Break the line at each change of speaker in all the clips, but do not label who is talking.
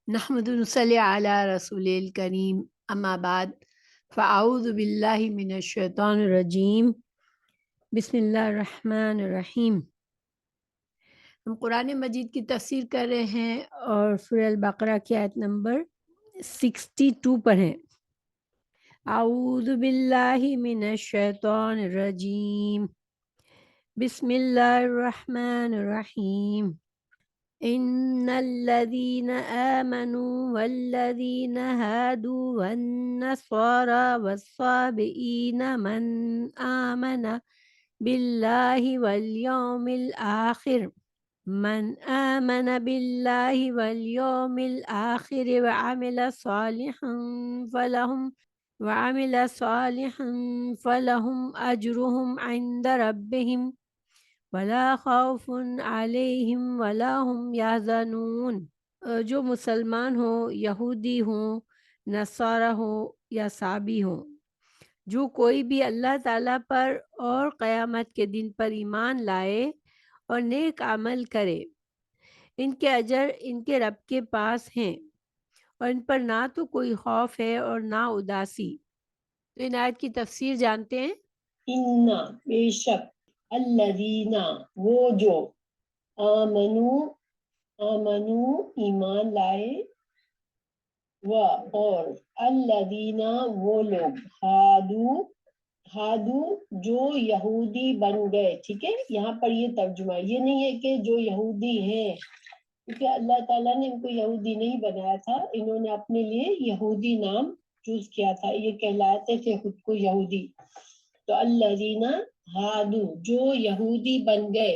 نحمد نصلی علی رسول الکریم اما بعد فاعوذ باللہ من الشیطان الرجیم بسم اللہ الرحمن الرحیم۔ ہم قرآن مجید کی تفسیر کر رہے ہیں اور سورہ البقرہ کی آیت نمبر 62 پر ہیں۔ اعوذ باللہ من الشیطان الرجیم بسم اللہ الرحمن الرحیم۔ إن الذين آمنوا والذين هادوا والنصارى والصابئين من آمن بالله واليوم الآخر وعمل صالحا فلهم أجرهم عند ربهم ولا خوف علیہم ولا هم یحزنون۔ جو مسلمان ہوں، یہودی ہوں، نصارہ ہوں یا صابی ہوں، جو کوئی بھی اللہ تعالیٰ پر اور قیامت کے دن پر ایمان لائے اور نیک عمل کرے، ان کے اجر ان کے رب کے پاس ہیں اور ان پر نہ تو کوئی خوف ہے اور نہ اداسی۔ تو ان آیت کی تفسیر جانتے ہیں۔
ان بے شک، الذین وہ جو، آمنو ایمان لائے، و اور الذین وہ لوگ، ہادو جو یہودی بن گئے۔ ٹھیک ہے، یہاں پر یہ ترجمہ، یہ نہیں ہے کہ جو یہودی ہیں، کیونکہ اللہ تعالیٰ نے ان کو یہودی نہیں بنایا تھا، انہوں نے اپنے لیے یہودی نام چوز کیا تھا، یہ کہلاتے تھے خود کو یہودی۔ تو الذین ہادو جو یہودی بن گئے،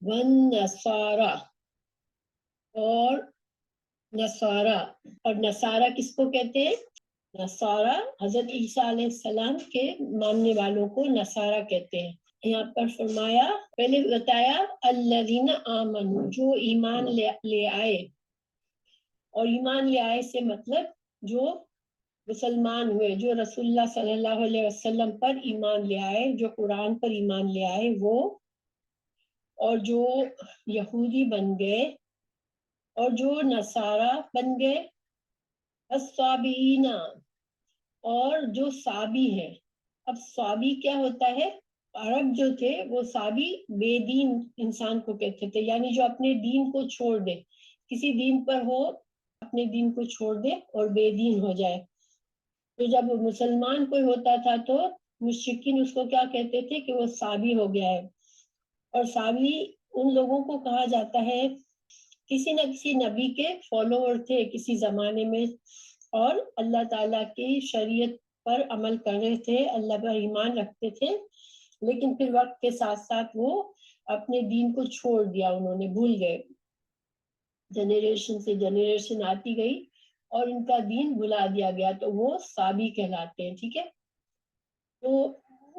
والنصارى اور نصارہ، اور نصارہ کس کو کہتے ہیں؟ نصارہ حضرت عیسیٰ علیہ السلام کے ماننے والوں کو نصارہ کہتے ہیں۔ یہاں پر فرمایا، پہلے بتایا الذین آمنوا جو ایمان لے آئے، اور ایمان لے آئے سے مطلب جو مسلمان ہوئے، جو رسول اللہ صلی اللہ علیہ وسلم پر ایمان لے آئے، جو قرآن پر ایمان لے آئے وہ، اور جو یہودی بن گئے اور جو نصارہ بن گئے، الصابئین اور جو صابی ہے۔ اب صابی کیا ہوتا ہے؟ عرب جو تھے وہ صابی بے دین انسان کو کہتے تھے، یعنی جو اپنے دین کو چھوڑ دے، کسی دین پر ہو، اپنے دین کو چھوڑ دے اور بے دین ہو جائے۔ تو جب مسلمان کوئی ہوتا تھا تو مشرکین اس کو کیا کہتے تھے کہ وہ صابی ہو گیا ہے۔ اور صابی ان لوگوں کو کہا جاتا ہے کسی نہ کسی نبی کے فالوور تھے کسی زمانے میں، اور اللہ تعالیٰ کی شریعت پر عمل کر رہے تھے، اللہ پر ایمان رکھتے تھے، لیکن پھر وقت کے ساتھ ساتھ وہ اپنے دین کو چھوڑ دیا، انہوں نے بھول گئے، جنریشن سے جنریشن آتی گئی اور ان کا دین بھلا دیا گیا، تو وہ صابی کہلاتے ہیں۔ ٹھیک ہے، تو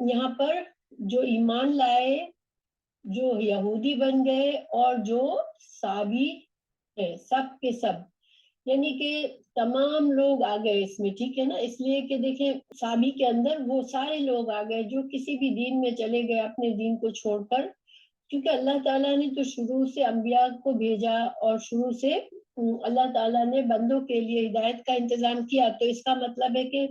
یہاں پر جو ایمان لائے، جو یہودی بن گئے اور جو صابی ہے، سب کے سب، یعنی کہ تمام لوگ آ گئے اس میں۔ ٹھیک ہے نا، اس لیے کہ دیکھیں صابی کے اندر وہ سارے لوگ آ گئے جو کسی بھی دین میں چلے گئے اپنے دین کو چھوڑ کر، کیونکہ اللہ تعالیٰ نے تو شروع سے انبیاء کو بھیجا اور شروع سے اللہ تعالیٰ نے بندوں کے لیے ہدایت کا انتظام کیا، تو اس کا مطلب ہے کہ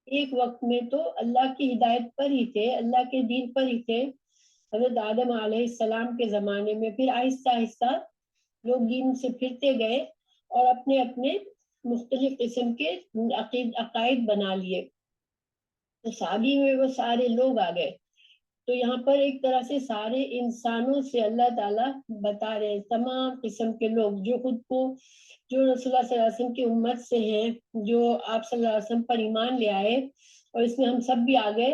ایک وقت میں تو اللہ کی ہدایت پر ہی تھے، اللہ کے دین پر ہی تھے حضرت آدم علیہ السلام کے زمانے میں۔ پھر آہستہ آہستہ لوگ دین سے پھرتے گئے اور اپنے اپنے مختلف قسم کے عقائد بنا لیے، تو صحابی میں وہ سارے لوگ آ گئے۔ تو یہاں پر ایک طرح سے سارے انسانوں سے اللہ تعالیٰ بتا رہے ہیں، تمام قسم کے لوگ جو خود کو، جو رسول اللہ صلی اللہ علیہ وسلم کی امت سے ہیں، جو آپ صلی اللہ علیہ وسلم پر ایمان لے آئے، اور اس میں ہم سب بھی آ گئے،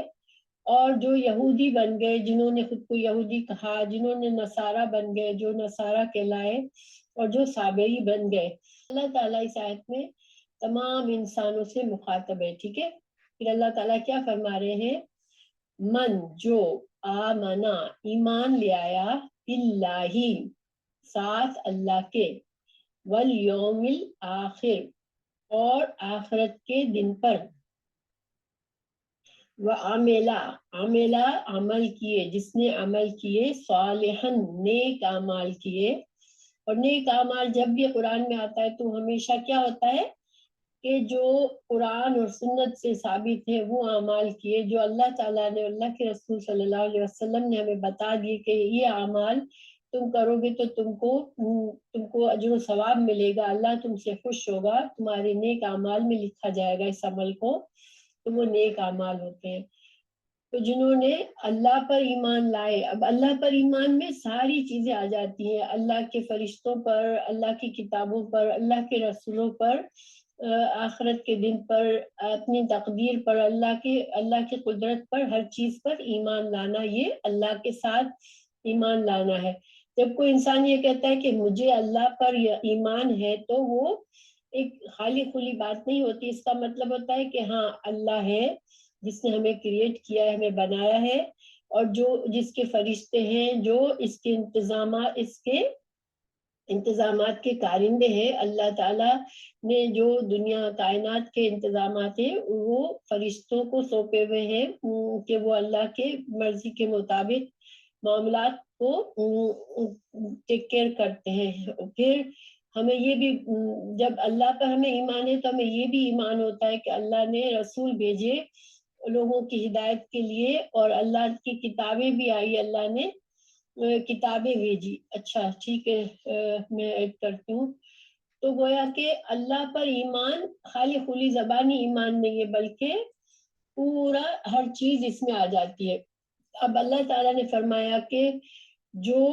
اور جو یہودی بن گئے، جنہوں نے خود کو یہودی کہا، جنہوں نے نصارہ بن گئے، جو نصارہ کہلائے، اور جو صابئی بن گئے۔ اللہ تعالیٰ اس آیت میں تمام انسانوں سے مخاطب ہے۔ ٹھیک ہے، پھر اللہ تعالیٰ کیا فرما رہے ہیں؟ من جو، آمنا ایمان لے آیا، باللہ ساتھ اللہ کے، والیوم الآخر اور آخرت کے دن پر، وعملا عمل کیے، جس نے عمل کیے، صالحا نیک اعمال کیے، اور نیک اعمال جب بھی قرآن میں آتا ہے تو ہمیشہ کیا ہوتا ہے کہ جو قرآن اور سنت سے ثابت ہے وہ اعمال کیے، جو اللہ تعالیٰ نے، اللہ کے رسول صلی اللہ علیہ وسلم نے ہمیں بتا دیے کہ یہ اعمال تم کرو گے تو تم کو اجر و ثواب ملے گا، اللہ تم سے خوش ہوگا، تمہارے نیک اعمال میں لکھا جائے گا اس عمل کو، تو وہ نیک اعمال ہوتے ہیں۔ تو جنہوں نے اللہ پر ایمان لائے، اب اللہ پر ایمان میں ساری چیزیں آ جاتی ہیں، اللہ کے فرشتوں پر، اللہ کی کتابوں پر، اللہ کے رسولوں پر، آخرت کے دن پر، اپنی تقدیر پر، اللہ کی قدرت پر، ہر چیز پر ایمان لانا، یہ اللہ کے ساتھ ایمان لانا ہے۔ جب کوئی انسان یہ کہتا ہے کہ مجھے اللہ پر ایمان ہے، تو وہ ایک خالی کھلی بات نہیں ہوتی، اس کا مطلب ہوتا ہے کہ ہاں اللہ ہے جس نے ہمیں کریٹ کیا ہے، ہمیں بنایا ہے، اور جس کے فرشتے ہیں، جو اس کے انتظامات کے کارندے ہیں، اللہ تعالیٰ نے جو دنیا کائنات کے انتظامات ہیں وہ فرشتوں کو سونپے ہوئے ہیں کہ وہ اللہ کے مرضی کے مطابق معاملات کو ٹیک کیئر کرتے ہیں۔ پھر ہمیں یہ بھی، جب اللہ پر ہمیں ایمان ہے تو ہمیں یہ بھی ایمان ہوتا ہے کہ اللہ نے رسول بھیجے لوگوں کی ہدایت کے لیے، اور اللہ کی کتابیں بھی آئی، اللہ نے کتابیں بھیجی۔ اچھا ٹھیک ہے، میں ایڈ کرتی ہوں۔ تو گویا کہ اللہ پر ایمان خالی کھلی زبانی ایمان نہیں ہے، بلکہ پورا ہر چیز اس میں آ جاتی ہے۔ اب اللہ تعالیٰ نے فرمایا کہ جو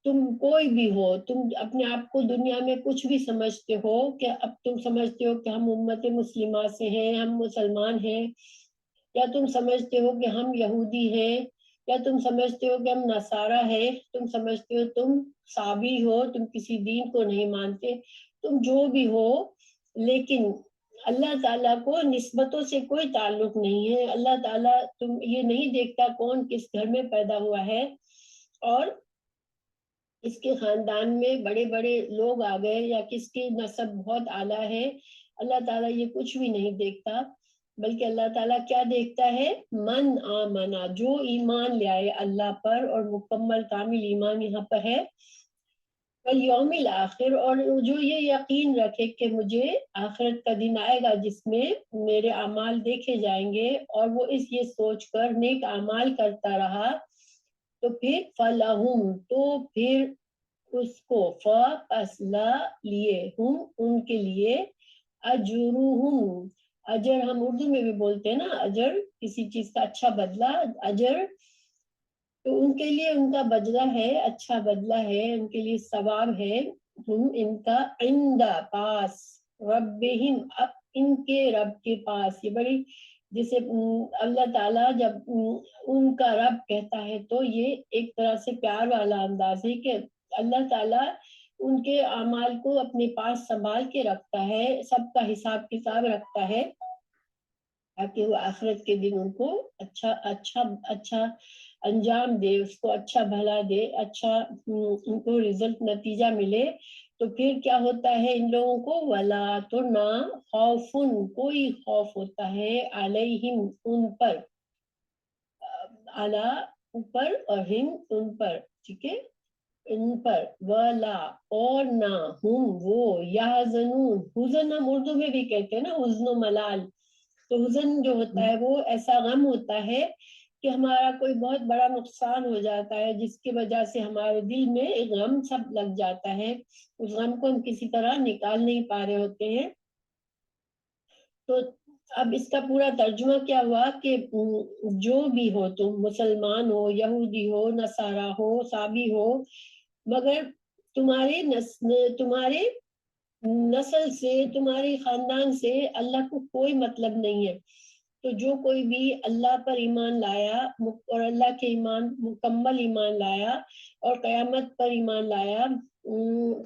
تم کوئی بھی ہو، تم اپنے آپ کو دنیا میں کچھ بھی سمجھتے ہو، کہ اب تم سمجھتے ہو کہ ہم امت مسلمہ سے ہیں، ہم مسلمان ہیں، یا تم سمجھتے ہو کہ ہم یہودی ہیں، یا تم سمجھتے ہو کہ ہم نصارہ ہیں، تم سمجھتے ہو تم صابی ہو، تم کسی دین کو نہیں مانتے، تم جو بھی ہو، لیکن اللہ تعالیٰ کو نسبتوں سے کوئی تعلق نہیں ہے۔ اللہ تعالیٰ تم یہ نہیں دیکھتا کون کس گھر میں پیدا ہوا ہے اور اس کے خاندان میں بڑے بڑے لوگ آ گئے یا کس کی نسب بہت اعلیٰ ہے، اللہ تعالیٰ یہ کچھ بھی نہیں دیکھتا، بلکہ اللہ تعالیٰ کیا دیکھتا ہے؟ من آمنا، جو ایمان لے آئے اللہ پر، اور مکمل کامل ایمان یہاں پر ہے، والیوم الآخر، اور جو یہ یقین رکھے کہ مجھے آخرت کا دن آئے گا جس میں میرے اعمال دیکھے جائیں گے، اور وہ یہ سوچ کر نیک اعمال کرتا رہا، تو پھر فلہم، تو پھر اس کو فاصلہ لیے ہم، ان کے لیے، اجرہم، اجر ہم اردو میں بھی بولتے ہیں نا، اجر کسی چیز کا اچھا بدلہ، اجر، تو ان کے لیے ان کا بدلہ ہے، اچھا بدلہ ہے، ان کے لیے ثواب ہے، ہم ان کا، عند، پاس، ربہم، اب ان کے رب کے پاس، یہ بڑی، جسے اللہ تعالیٰ جب ان کا رب کہتا ہے تو یہ ایک طرح سے پیار والا انداز ہے کہ اللہ تعالیٰ ان کے اعمال کو اپنے پاس سنبھال کے رکھتا ہے، سب کا حساب کتاب رکھتا ہے، تاکہ وہ آخرت کے دن ان کو اچھا انجام دے، اس کو اچھا بھلا دے، اچھا ان کو رزلٹ، نتیجہ ملے۔ تو پھر کیا ہوتا ہے ان لوگوں کو؟ ولا، تو نہ، خوفن، کوئی خوف ہوتا ہے، علیہم، ان پر، اعلیٰ اوپر، اور ہم ان پر، ٹھیک ہے، ان پر، ولا، اور نہ، ہم وہ، یحزنون، حزن ہم اردو میں بھی کہتے ہیں نا، حزن و ملال، تو حزن جو ہوتا ہے وہ ایسا غم ہوتا ہے کہ ہمارا کوئی بہت بڑا نقصان ہو جاتا ہے، جس کی وجہ سے ہمارے دل میں ایک غم سب لگ جاتا ہے، اس غم کو ہم کسی طرح نکال نہیں پا رہے ہوتے ہیں۔ تو اب اس کا پورا ترجمہ کیا ہوا کہ جو بھی ہو، تم مسلمان ہو، یہودی ہو، نصارہ ہو، صابی ہو، مگر تمہارے نسل سے، تمہارے خاندان سے اللہ کو کوئی مطلب نہیں ہے۔ تو جو کوئی بھی اللہ پر ایمان لایا، اور اللہ کے مکمل ایمان لایا، اور قیامت پر ایمان لایا،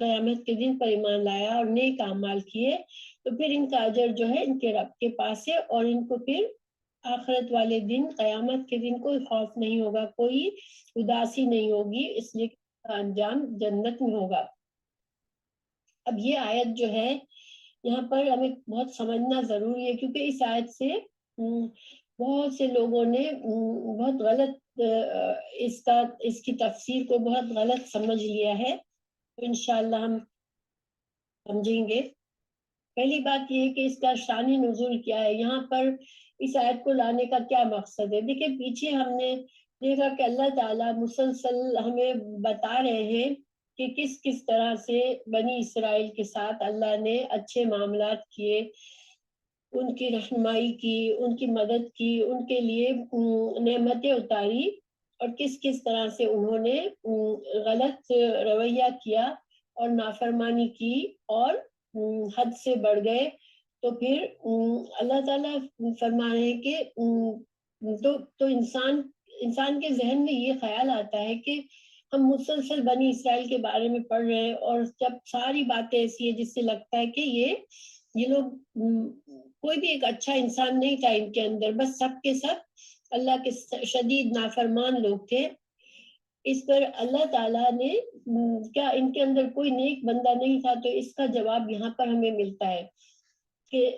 قیامت کے دن پر ایمان لایا، اور نیک اعمال کیے، تو پھر ان کا اجر جو ہے ان کے رب کے پاس ہے، اور ان کو پھر آخرت والے دن، قیامت کے دن کوئی خوف نہیں ہوگا، کوئی اداسی نہیں ہوگی، اس لیے انجام جنت میں ہوگا۔ اب یہ آیت جو ہے یہاں پر ہمیں بہت سمجھنا ضروری ہے، کیونکہ اس آیت سے بہت سے لوگوں نے بہت غلط اس کی تفسیر کو بہت غلط سمجھ لیا ہے۔ تو انشاءاللہ ہم سمجھیں گے۔ پہلی بات یہ ہے کہ اس کا شان نزول کیا ہے، یہاں پر اس آیت کو لانے کا کیا مقصد ہے۔ دیکھیں پیچھے ہم نے دیکھا کہ اللہ تعالیٰ مسلسل ہمیں بتا رہے ہیں کہ کس کس طرح سے بنی اسرائیل کے ساتھ اللہ نے اچھے معاملات کیے، ان کی رہنمائی کی، ان کی مدد کی، ان کے لیے نعمتیں اتاری، اور کس کس طرح سے انہوں نے غلط رویہ کیا اور نافرمانی کی اور حد سے بڑھ گئے۔ تو پھر اللہ تعالیٰ فرما رہے ہیں کہ تو انسان کے ذہن میں یہ خیال آتا ہے کہ ہم مسلسل بنی اسرائیل کے بارے میں پڑھ رہے ہیں، اور جب ساری باتیں ایسی ہیں جس سے لگتا ہے کہ یہ لوگ کوئی بھی ایک اچھا انسان نہیں تھا ان کے اندر، بس سب کے سب اللہ کے شدید نافرمان لوگ تھے۔ اس پر اللہ تعالیٰ نے کیا ان کے اندر کوئی نیک بندہ نہیں تھا؟ تو اس کا جواب یہاں پر ہمیں ملتا ہے کہ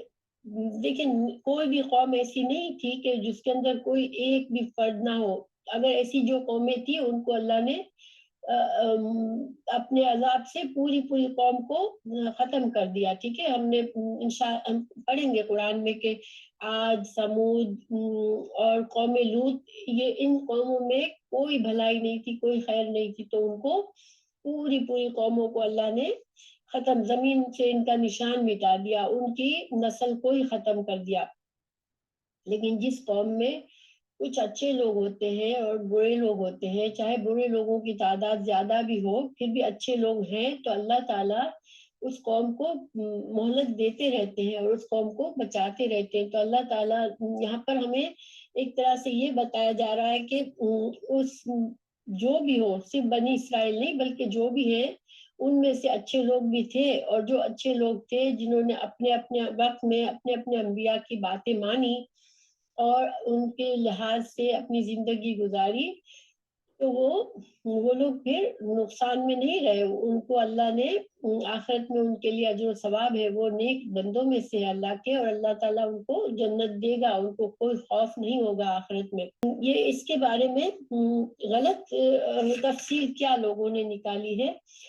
دیکھیں کوئی بھی قوم ایسی نہیں تھی کہ جس کے اندر کوئی ایک بھی فرد نہ ہو۔ اگر ایسی جو قومیں تھی ان کو اللہ نے اپنے عذاب سے پوری قوم کو ختم کر دیا، ٹھیک ہے۔ ہم نے ہم پڑھیں گے قرآن میں کہ عاد، سمود اور قوم لوط، یہ ان قوموں میں کوئی بھلائی نہیں تھی، کوئی خیر نہیں تھی، تو ان کو پوری قوموں کو اللہ نے ختم، زمین سے ان کا نشان مٹا دیا، ان کی نسل کو ہی ختم کر دیا۔ لیکن جس قوم میں کچھ اچھے لوگ ہوتے ہیں اور برے لوگ ہوتے ہیں، چاہے برے لوگوں کی تعداد زیادہ بھی ہو پھر بھی اچھے لوگ ہیں، تو اللہ تعالیٰ اس قوم کو مہلت دیتے رہتے ہیں اور اس قوم کو بچاتے رہتے ہیں۔ تو اللہ تعالیٰ یہاں پر ہمیں ایک طرح سے یہ بتایا جا رہا ہے کہ اس جو بھی ہو، صرف بنی اسرائیل نہیں بلکہ جو بھی ہے ان میں سے اچھے لوگ بھی تھے، اور جو اچھے لوگ تھے جنہوں نے اپنے اپنے وقت میں اپنے انبیاء کی باتیں مانی اور ان کے لحاظ سے اپنی زندگی گزاری، تو وہ لوگ پھر نقصان میں نہیں رہے۔ ان کو اللہ نے آخرت میں ان کے لیے اجر و ثواب ہے، وہ نیک بندوں میں سے اللہ کے، اور اللہ تعالیٰ ان کو جنت دے گا، ان کو کوئی خوف نہیں ہوگا آخرت میں۔ یہ اس کے بارے میں غلط تفسیر کیا لوگوں نے نکالی ہے،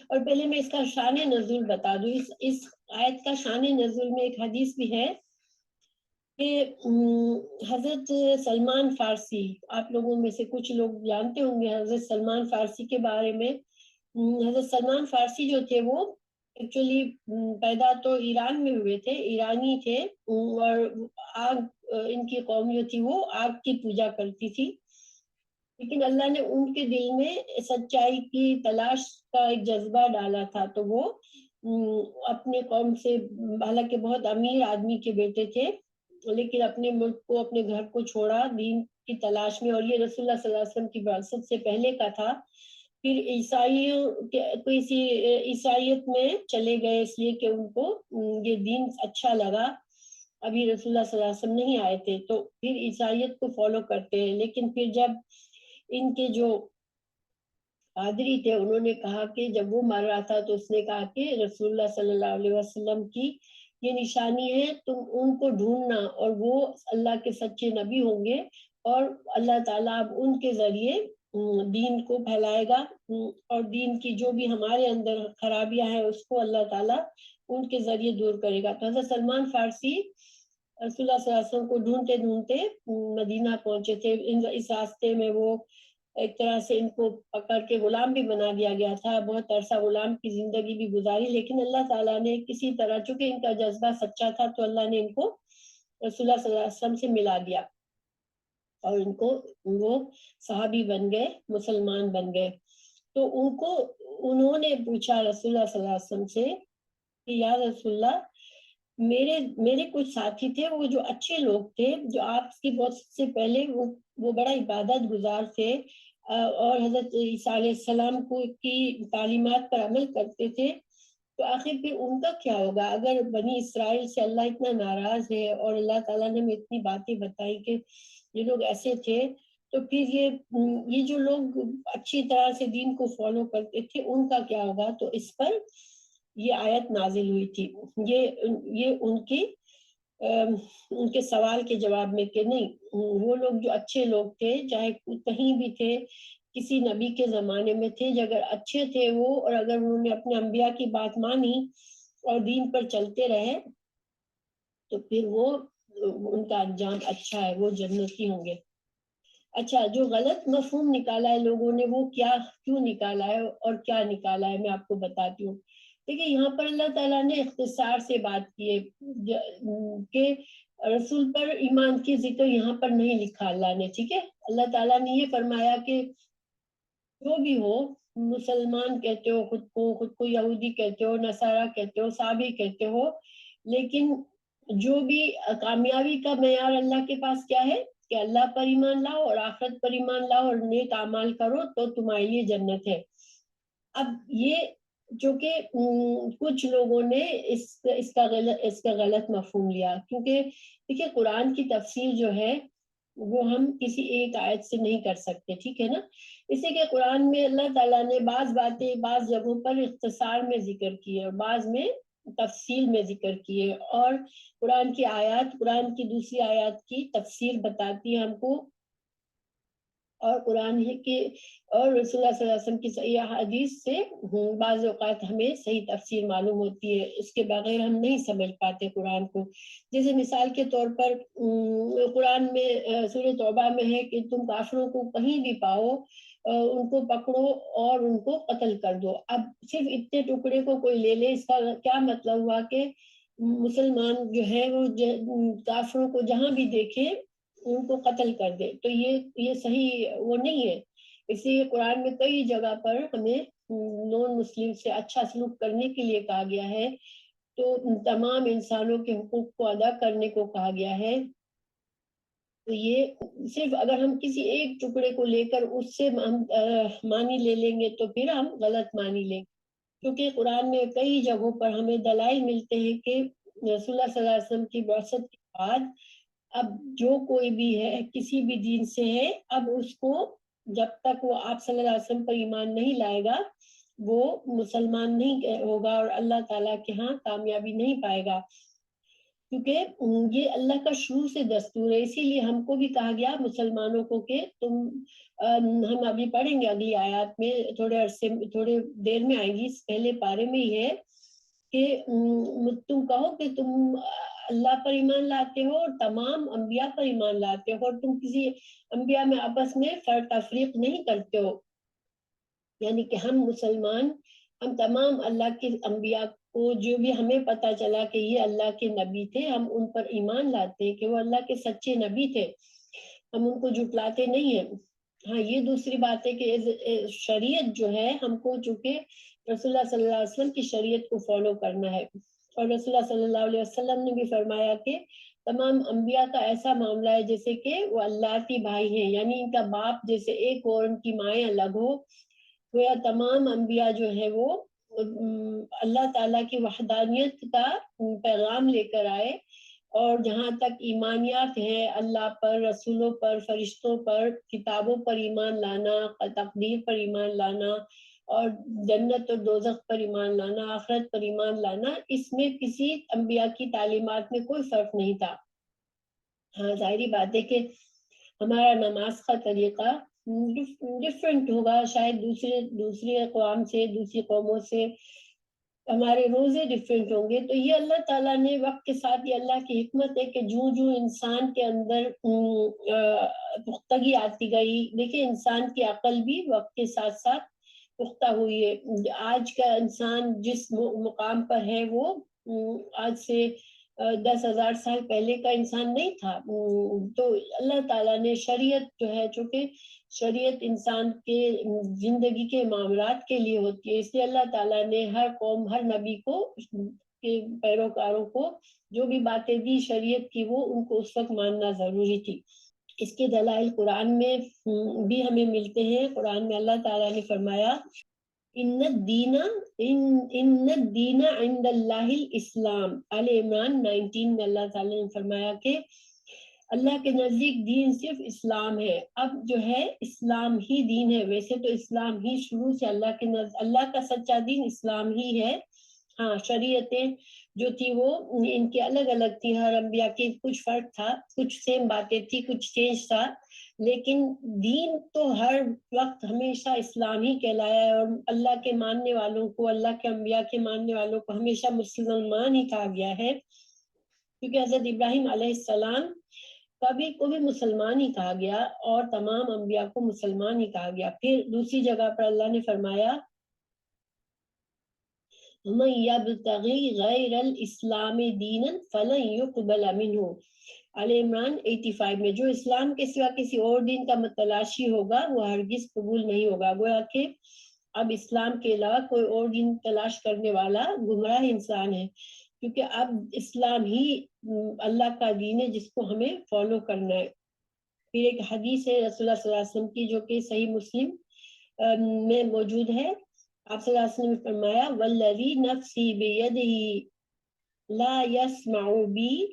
اور پہلے میں اس کا شان نزول بتا دوں۔ اس آیت کا شان نزول میں ایک حدیث بھی ہے کہ حضرت سلمان فارسی، آپ لوگوں میں سے کچھ لوگ جانتے ہوں گے حضرت سلمان فارسی کے بارے میں۔ حضرت سلمان فارسی جو تھے وہ ایکچولی پیدا تو ایران میں ہوئے تھے، ایرانی تھے، اور آگ، ان کی قوم جو تھی وہ آگ کی پوجا کرتی تھی، لیکن اللہ نے ان کے دل میں سچائی کی تلاش کا ایک جذبہ ڈالا تھا، تو وہ اپنے قوم سے، حالانکہ بہت امیر آدمی کے بیٹے تھے، لیکن اپنے ملک کو، اپنے گھر کو چھوڑا دین کی تلاش میں، اور یہ رسول اللہ صلی اللہ علیہ وسلم کی بعثت سے پہلے کا تھا۔ پھر عیسائیت میں چلے گئے، اس لیے کہ ان کو یہ دین اچھا لگا، ابھی رسول اللہ صلی اللہ علیہ وسلم نہیں آئے تھے، تو پھر عیسائیت کو فالو کرتے ہیں۔ لیکن پھر جب ان کے جو پادری تھے انہوں نے کہا کہ جب وہ مر رہا تھا تو اس نے کہا کہ رسول اللہ صلی اللہ علیہ وسلم کی یہ نشانی ہے، تم ان کو ڈھونڈنا، اور وہ اللہ کے سچے نبی ہوں گے، اور اللہ تعالیٰ اب ان کے ذریعے دین کو پھیلائے گا، اور دین کی جو بھی ہمارے اندر خرابیاں ہیں اس کو اللہ تعالیٰ ان کے ذریعے دور کرے گا۔ تو حضرت سلمان فارسی رسول اللہ صلی اللہ علیہ وسلم کو ڈھونڈتے ڈھونڈتے مدینہ پہنچے تھے۔ اس راستے میں وہ ایک طرح سے ان کو پکڑ کے غلام بھی بنا دیا گیا تھا، بہت عرصہ غلام کی زندگی بھی گزاری، لیکن اللہ تعالیٰ نے کسی طرح، چونکہ ان کا جذبہ سچا تھا، تو اللہ نے ان کو رسول اللہ صلی اللہ علیہ وسلم سے ملا دیا، اور ان کو وہ صحابی بن گئے، مسلمان بن گئے۔ تو انہوں نے پوچھا رسول اللہ صلی اللہ علیہ وسلم سے کہ یا رسول اللہ، میرے کچھ ساتھی تھے، وہ جو اچھے لوگ تھے، جو آپ کی بہت سے پہلے وہ بڑا عبادت گزار تھے، اور حضرت عیسیٰ علیہ السلام کی تعلیمات پر عمل کرتے تھے، تو آخر پھر ان کا کیا ہوگا؟ اگر بنی اسرائیل سے اللہ اتنا ناراض ہے اور اللہ تعالیٰ نے ہمیں اتنی باتیں بتائی کہ یہ لوگ ایسے تھے، تو پھر یہ جو لوگ اچھی طرح سے دین کو فالو کرتے تھے ان کا کیا ہوگا؟ تو اس پر یہ آیت نازل ہوئی تھی، یہ ان کے سوال کے جواب میں کہ نہیں، وہ لوگ جو اچھے لوگ تھے، چاہے کہیں بھی تھے، کسی نبی کے زمانے میں تھے، اگر اچھے تھے وہ، اور اگر انہوں نے اپنے انبیاء کی بات مانی اور دین پر چلتے رہے تو پھر وہ ان کا انجام اچھا ہے، وہ جنتی ہوں گے۔ اچھا، جو غلط مفہوم نکالا ہے لوگوں نے، وہ کیوں نکالا ہے اور کیا نکالا ہے، میں آپ کو بتاتی ہوں۔ دیکھیے یہاں پر اللہ تعالیٰ نے اختصار سے بات کی ہے کہ رسول پر ایمان کی ذکر یہاں پر نہیں لکھا اللہ نے، ٹھیک ہے۔ اللہ تعالیٰ نے یہ فرمایا کہ جو بھی ہو، مسلمان کہتے ہو خود کو یہودی کہتے ہو، نصارہ کہتے ہو، صابی کہتے ہو، لیکن جو بھی کامیابی کا معیار اللہ کے پاس کیا ہے کہ اللہ پر ایمان لاؤ اور آخرت پر ایمان لاؤ اور نیک اعمال کرو تو تمہارے لیے جنت ہے۔ اب یہ جو کہ کچھ لوگوں نے اس کا غلط مفہوم لیا، کیونکہ دیکھیے قرآن کی تفسیر جو ہے وہ ہم کسی ایک آیت سے نہیں کر سکتے، ٹھیک ہے نا۔ اسی کے قرآن میں اللہ تعالیٰ نے بعض باتیں بعض جگہوں پر اختصار میں ذکر کی ہے اور بعض میں تفصیل میں ذکر کی ہے، اور قرآن کی آیات، قرآن کی دوسری آیات کی تفسیر بتاتی ہے ہم کو، اور قرآن کی اور رسول اللہ صلی اللہ علیہ وسلم کی صحیح حدیث سے بعض اوقات ہمیں صحیح تفسیر معلوم ہوتی ہے، اس کے بغیر ہم نہیں سمجھ پاتے قرآن کو۔ جیسے مثال کے طور پر قرآن میں سورہ توبہ میں ہے کہ تم کافروں کو کہیں بھی پاؤ ان کو پکڑو اور ان کو قتل کر دو۔ اب صرف اتنے ٹکڑے کو کوئی لے لے، اس کا کیا مطلب ہوا کہ مسلمان جو ہے وہ کافروں کو جہاں بھی دیکھے ان کو قتل کر دے، تو یہ صحیح وہ نہیں ہے۔ اس لیے قرآن میں کئی جگہ پر ہمیں نون مسلم سے اچھا سلوک کرنے کے لیے کہا گیا ہے، تو تمام انسانوں کے حقوق کو ادا کرنے کو کہا گیا ہے۔ تو یہ صرف اگر ہم کسی ایک ٹکڑے کو لے کر اس سے ہم معنی لے لیں گے تو پھر ہم غلط معنی لیں گے، کیونکہ قرآن میں کئی جگہوں پر ہمیں دلائل ملتے ہیں کہ رسول اللہ صلی اللہ علیہ وسلم کی بعثت کے بعد اب جو کوئی بھی ہے کسی بھی دین سے ہے، اب اس کو جب تک وہ آپ صلی اللہ علیہ وسلم پر ایمان نہیں لائے گا وہ مسلمان نہیں ہوگا اور اللہ تعالیٰ کے ہاں کامیابی نہیں پائے گا، کیونکہ یہ اللہ کا شروع سے دستور ہے۔ اسی لیے ہم کو بھی کہا گیا مسلمانوں کو کہ ہم ابھی پڑھیں گے اگلی آیات میں، تھوڑے دیر میں آئیں گی، اس پہلے پارے میں ہی ہے کہ تم کہو کہ تم اللہ پر ایمان لاتے ہو اور تمام انبیاء پر ایمان لاتے ہو اور تم کسی انبیاء میں آپس میں فرق تفریق نہیں کرتے ہو، یعنی کہ ہم مسلمان ہم تمام اللہ کے انبیاء کو جو بھی ہمیں پتہ چلا کہ یہ اللہ کے نبی تھے، ہم ان پر ایمان لاتے ہیں کہ وہ اللہ کے سچے نبی تھے، ہم ان کو جھٹلاتے نہیں ہیں۔ ہاں یہ دوسری بات ہے کہ شریعت جو ہے ہم کو چونکہ رسول اللہ صلی اللہ علیہ وسلم کی شریعت کو فالو کرنا ہے، اور رسول اللہ صلی اللہ علیہ وسلم نے بھی فرمایا کہ تمام انبیاء کا ایسا معاملہ ہے جیسے کہ وہ اللہ کے بھائی ہیں، یعنی ان کا باپ جیسے ایک اور ان کی مائیں الگ ہو، گویا تمام انبیاء جو ہے وہ اللہ تعالیٰ کی وحدانیت کا پیغام لے کر آئے، اور جہاں تک ایمانیات ہیں اللہ پر، رسولوں پر، فرشتوں پر، کتابوں پر ایمان لانا، تقدیر پر ایمان لانا اور جنت اور دوزخ پر ایمان لانا، آخرت پر ایمان لانا، اس میں کسی انبیاء کی تعلیمات میں کوئی فرق نہیں تھا۔ ہاں ظاہری بات ہے کہ ہمارا نماز کا طریقہ ڈفرینٹ ہوگا، شاید دوسری اقوام سے، دوسری قوموں سے ہمارے روزے ڈفرینٹ ہوں گے، تو یہ اللہ تعالیٰ نے وقت کے ساتھ، یہ اللہ کی حکمت ہے کہ جو انسان کے اندر پختگی آتی گئی، دیکھیں انسان کی عقل بھی وقت کے ساتھ ساتھ پختہ ہوئی ہے۔ آج کا انسان جس مقام پر ہے وہ آج سے 10,000 سال پہلے کا انسان نہیں تھا، تو اللہ تعالیٰ نے شریعت جو ہے، چونکہ شریعت انسان کے زندگی کے معاملات کے لیے ہوتی ہے، اس لیے اللہ تعالیٰ نے ہر قوم، ہر نبی کو کے پیروکاروں کو جو بھی باتیں دی شریعت کی وہ ان کو اس وقت ماننا ضروری تھی۔ اس کے دلائل قرآن میں بھی ہمیں ملتے ہیں۔ قرآن میں اللہ تعالیٰ نے فرمایا ان الدین عند اللہ الاسلام، آل عمران 19 میں اللہ تعالیٰ نے فرمایا کہ اللہ کے نزدیک دین صرف اسلام ہے۔ اب جو ہے اسلام ہی دین ہے، ویسے تو اسلام ہی شروع سے اللہ کا سچا دین اسلام ہی ہے۔ ہاں شریعتیں جو تھی وہ ان کی الگ الگ تھی، ہر انبیاء کی کچھ فرق تھا، کچھ سیم باتیں تھی، کچھ چینج تھا، لیکن دین تو ہر وقت ہمیشہ اسلام ہی کہلایا ہے، اور اللہ کے ماننے والوں کو، اللہ کے انبیاء کے ماننے والوں کو ہمیشہ مسلمان ہی کہا گیا ہے، کیونکہ حضرت ابراہیم علیہ السلام کبھی کو بھی مسلمان ہی کہا گیا اور تمام انبیاء کو مسلمان ہی کہا گیا۔ پھر دوسری جگہ پر اللہ نے فرمایا وَمَن يَبْتَغِي غَيْرَ الْإِسْلَامِ دِينًا فَلَن يُقْبَلَ مِنْهُ، آل عمران 85 میں، جو اسلام کے سوا کسی اور دین کا متلاشی ہوگا وہ ہرگز قبول نہیں ہوگا۔ گویا کہ اب اسلام کے علاوہ کوئی اور دین تلاش کرنے والا گمراہ انسان ہے، کیونکہ اب اسلام ہی اللہ کا دین ہے جس کو ہمیں فالو کرنا ہے۔ پھر ایک حدیث ہے رسول اللہ صلی اللہ علیہ وسلم کی جو کہ صحیح مسلم میں موجود ہے، آپ صلی اللہ علیہ وسلم نے فرمایا والذی نفسی بیدہ لا یسمع بی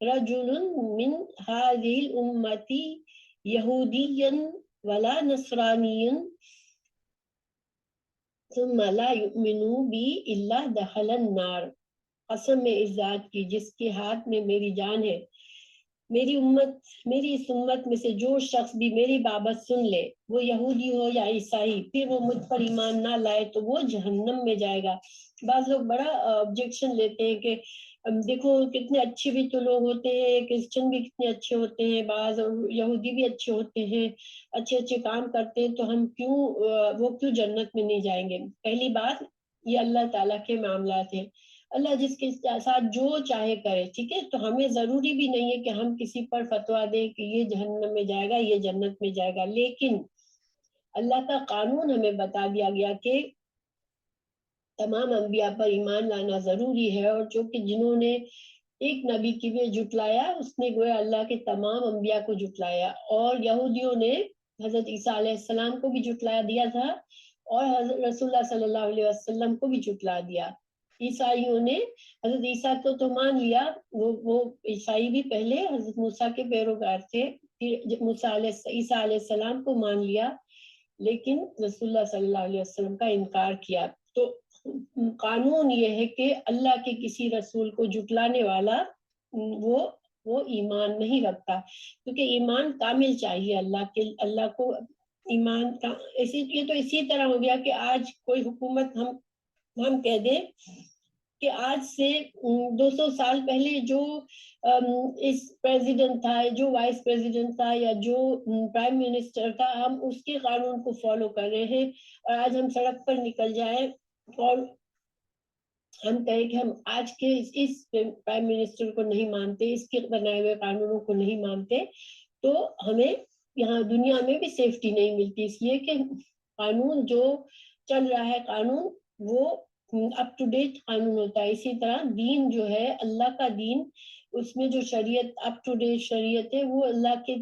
رجل من هذه الامتی یہودیا ولا نصرانیا ثم لا یؤمن بی الا دخل النار، قسم میں اس ذات کی جس کے ہاتھ میں میری جان ہے، میری اس امت میں سے جو شخص بھی میری بابت سن لے، وہ یہودی ہو یا عیسائی، پھر وہ مجھ پر ایمان نہ لائے تو وہ جہنم میں جائے گا۔ بعض لوگ بڑا آبجیکشن لیتے ہیں کہ دیکھو کتنے اچھے بھی تو لوگ ہوتے ہیں، کرسچن بھی کتنے اچھے ہوتے ہیں، بعض یہودی بھی اچھے ہوتے ہیں، اچھے اچھے کام کرتے ہیں، تو ہم وہ کیوں جنت میں نہیں جائیں گے؟ پہلی بات یہ اللہ تعالیٰ کے معاملات ہیں، اللہ جس کے ساتھ جو چاہے کرے، ٹھیک ہے، تو ہمیں ضروری بھی نہیں ہے کہ ہم کسی پر فتویٰ دیں کہ یہ جہنم میں جائے گا یہ جنت میں جائے گا، لیکن اللہ کا قانون ہمیں بتا دیا گیا کہ تمام انبیاء پر ایمان لانا ضروری ہے، اور جو کہ جنہوں نے ایک نبی کی بھی جھٹلایا اس نے گویا اللہ کے تمام انبیاء کو جھٹلایا، اور یہودیوں نے حضرت عیسیٰ علیہ السلام کو بھی جھٹلا دیا تھا اور حضرت رسول اللہ صلی اللہ علیہ وسلم کو بھی جھٹلا دیا۔ عیسائیوں نے حضرت عیسیٰ تو مان لیا، وہ عیسائی بھی پہلے حضرت موسیٰ کے پیروکار تھے، پھر عیسیٰ علیہ السلام کو مان لیا، لیکن رسول اللہ صلی اللہ علیہ وسلم کا انکار کیا۔ تو قانون یہ ہے کہ اللہ کے کسی رسول کو جھٹلانے والا وہ ایمان نہیں رکھتا، کیونکہ ایمان کامل چاہیے اللہ کو ایمان کا۔ یہ تو اسی طرح ہو گیا کہ آج کوئی حکومت ہم کہہ دیں کہ آج سے 200 سال پہلے جو اس پریزیڈنٹ تھا، جو وائس پریزیڈنٹ تھا، یا جو پرائم منسٹر تھا، ہم اس کے قانون کو فالو کر رہے ہیں، اور آج ہم سڑک پر نکل جائیں اور ہم کہیں کہ ہم آج کے اس پرائم منسٹر کو نہیں مانتے، اس کے بنائے ہوئے قانونوں کو نہیں مانتے، تو ہمیں یہاں دنیا میں بھی سیفٹی نہیں ملتی، اس لیے کہ قانون جو چل رہا ہے، قانون وہ اپ ٹو ڈیٹ قانون ہوتا ہے۔ اسی طرح دین جو ہے اللہ کا دین، اس میں جو شریعت اپ ٹو ڈیٹ شریعت ہے وہ اللہ کے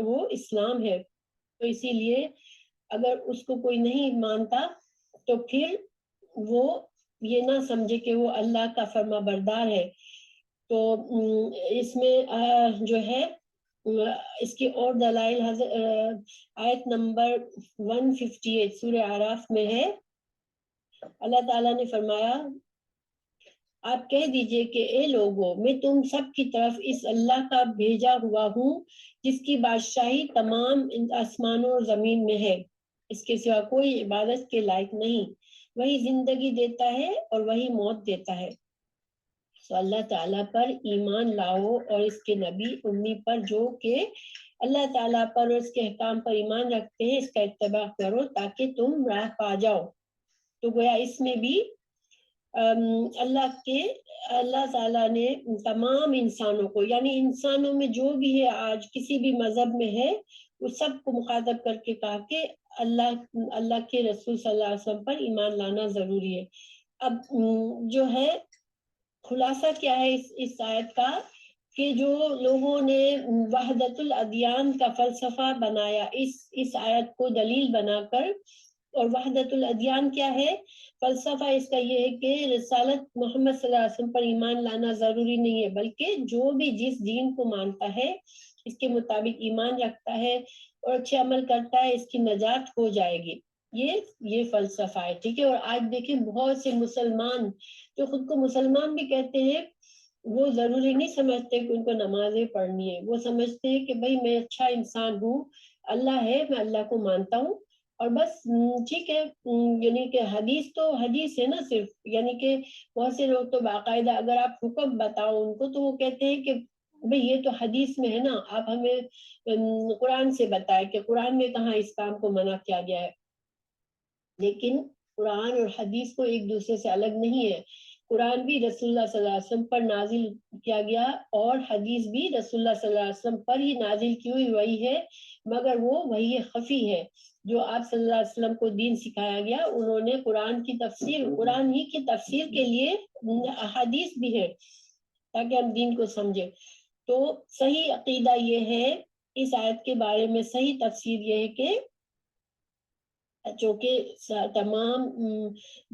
وہ اسلام ہے، تو اسی لیے اگر اس کو کوئی نہیں مانتا تو پھر وہ یہ نہ سمجھے کہ وہ اللہ کا فرما بردار ہے۔ تو اس میں جو ہے اس کی اور دلائل آیت نمبر 158 سورہ اعراف میں ہے، اللہ تعالیٰ نے فرمایا آپ کہہ دیجئے کہ اے لوگو میں تم سب کی طرف اس اللہ کا بھیجا ہوا ہوں جس کی بادشاہی تمام آسمانوں اور زمین میں ہے، اس کے سوا کوئی عبادت کے لائق نہیں، وہی زندگی دیتا ہے اور وہی موت دیتا ہے، تو اللہ تعالیٰ پر ایمان لاؤ اور اس کے نبی امی پر جو کہ اللہ تعالیٰ پر اور اس کے احکام پر ایمان رکھتے ہیں اس کا اتباع کرو تاکہ تم راہ پا جاؤ۔ تو گویا اس میں بھی اللہ تعالیٰ نے تمام انسانوں کو، یعنی انسانوں میں جو بھی ہے آج کسی بھی مذہب میں ہے، وہ سب کو مخاطب کر کے کہا کہ اللہ کے رسول صلی اللہ علیہ وسلم پر ایمان لانا ضروری ہے۔ اب جو ہے خلاصہ کیا ہے اس آیت کا، کہ جو لوگوں نے وحدت الادیان کا فلسفہ بنایا اس آیت کو دلیل بنا کر، اور وحدت الادیان کیا ہے؟ فلسفہ اس کا یہ ہے کہ رسالت محمد صلی اللہ علیہ وسلم پر ایمان لانا ضروری نہیں ہے، بلکہ جو بھی جس دین کو مانتا ہے اس کے مطابق ایمان رکھتا ہے اور اچھے عمل کرتا ہے اس کی نجات ہو جائے گی۔ یہ فلسفہ ہے، ٹھیک ہے. اور آج دیکھیں بہت سے مسلمان جو خود کو مسلمان بھی کہتے ہیں، وہ ضروری نہیں سمجھتے کہ ان کو نمازیں پڑھنی ہے. وہ سمجھتے ہیں کہ بھائی میں اچھا انسان ہوں، اللہ ہے، میں اللہ کو مانتا ہوں اور بس ٹھیک ہے. یعنی کہ حدیث تو حدیث ہے نا صرف. یعنی کہ بہت سے لوگ تو باقاعدہ اگر آپ حکم بتاؤ ان کو تو وہ کہتے ہیں کہ بھئی یہ تو حدیث میں ہے نا، آپ ہمیں قرآن سے بتائے کہ قرآن میں کہاں اس کام کو منع کیا گیا ہے. لیکن قرآن اور حدیث کو ایک دوسرے سے الگ نہیں ہے. قرآن بھی رسول اللہ صلی اللہ علیہ وسلم پر نازل کیا گیا اور حدیث بھی رسول اللہ صلی اللہ علیہ وسلم پر ہی نازل کی ہوئی وحی ہے، مگر وہ وحی خفی ہے جو آپ صلی اللہ علیہ وسلم کو دین سکھایا گیا. انہوں نے قرآن کی تفسیر، قرآن ہی کی تفسیر کے لیے احادیث بھی ہے تاکہ ہم دین کو سمجھیں. تو صحیح عقیدہ یہ ہے اس آیت کے بارے میں، صحیح تفسیر یہ ہے کہ چونکہ تمام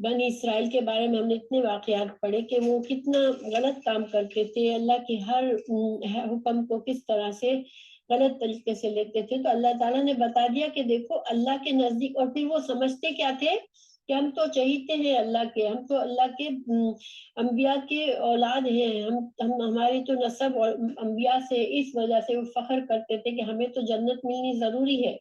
بنی اسرائیل کے بارے میں ہم نے اتنے واقعات پڑھے کہ وہ کتنا غلط کام کرتے تھے، اللہ کے ہر حکم کو کس طرح سے غلط طریقے سے لیتے تھے. تو اللہ تعالیٰ نے بتا دیا کہ دیکھو اللہ کے نزدیک، اور پھر وہ سمجھتے کیا تھے کہ ہم تو چہیتے ہیں اللہ کے، ہم تو اللہ کے انبیاء کے اولاد ہیں، ہماری تو نسب اور انبیاء سے، اس وجہ سے وہ فخر کرتے تھے کہ ہمیں تو جنت ملنی ضروری ہے.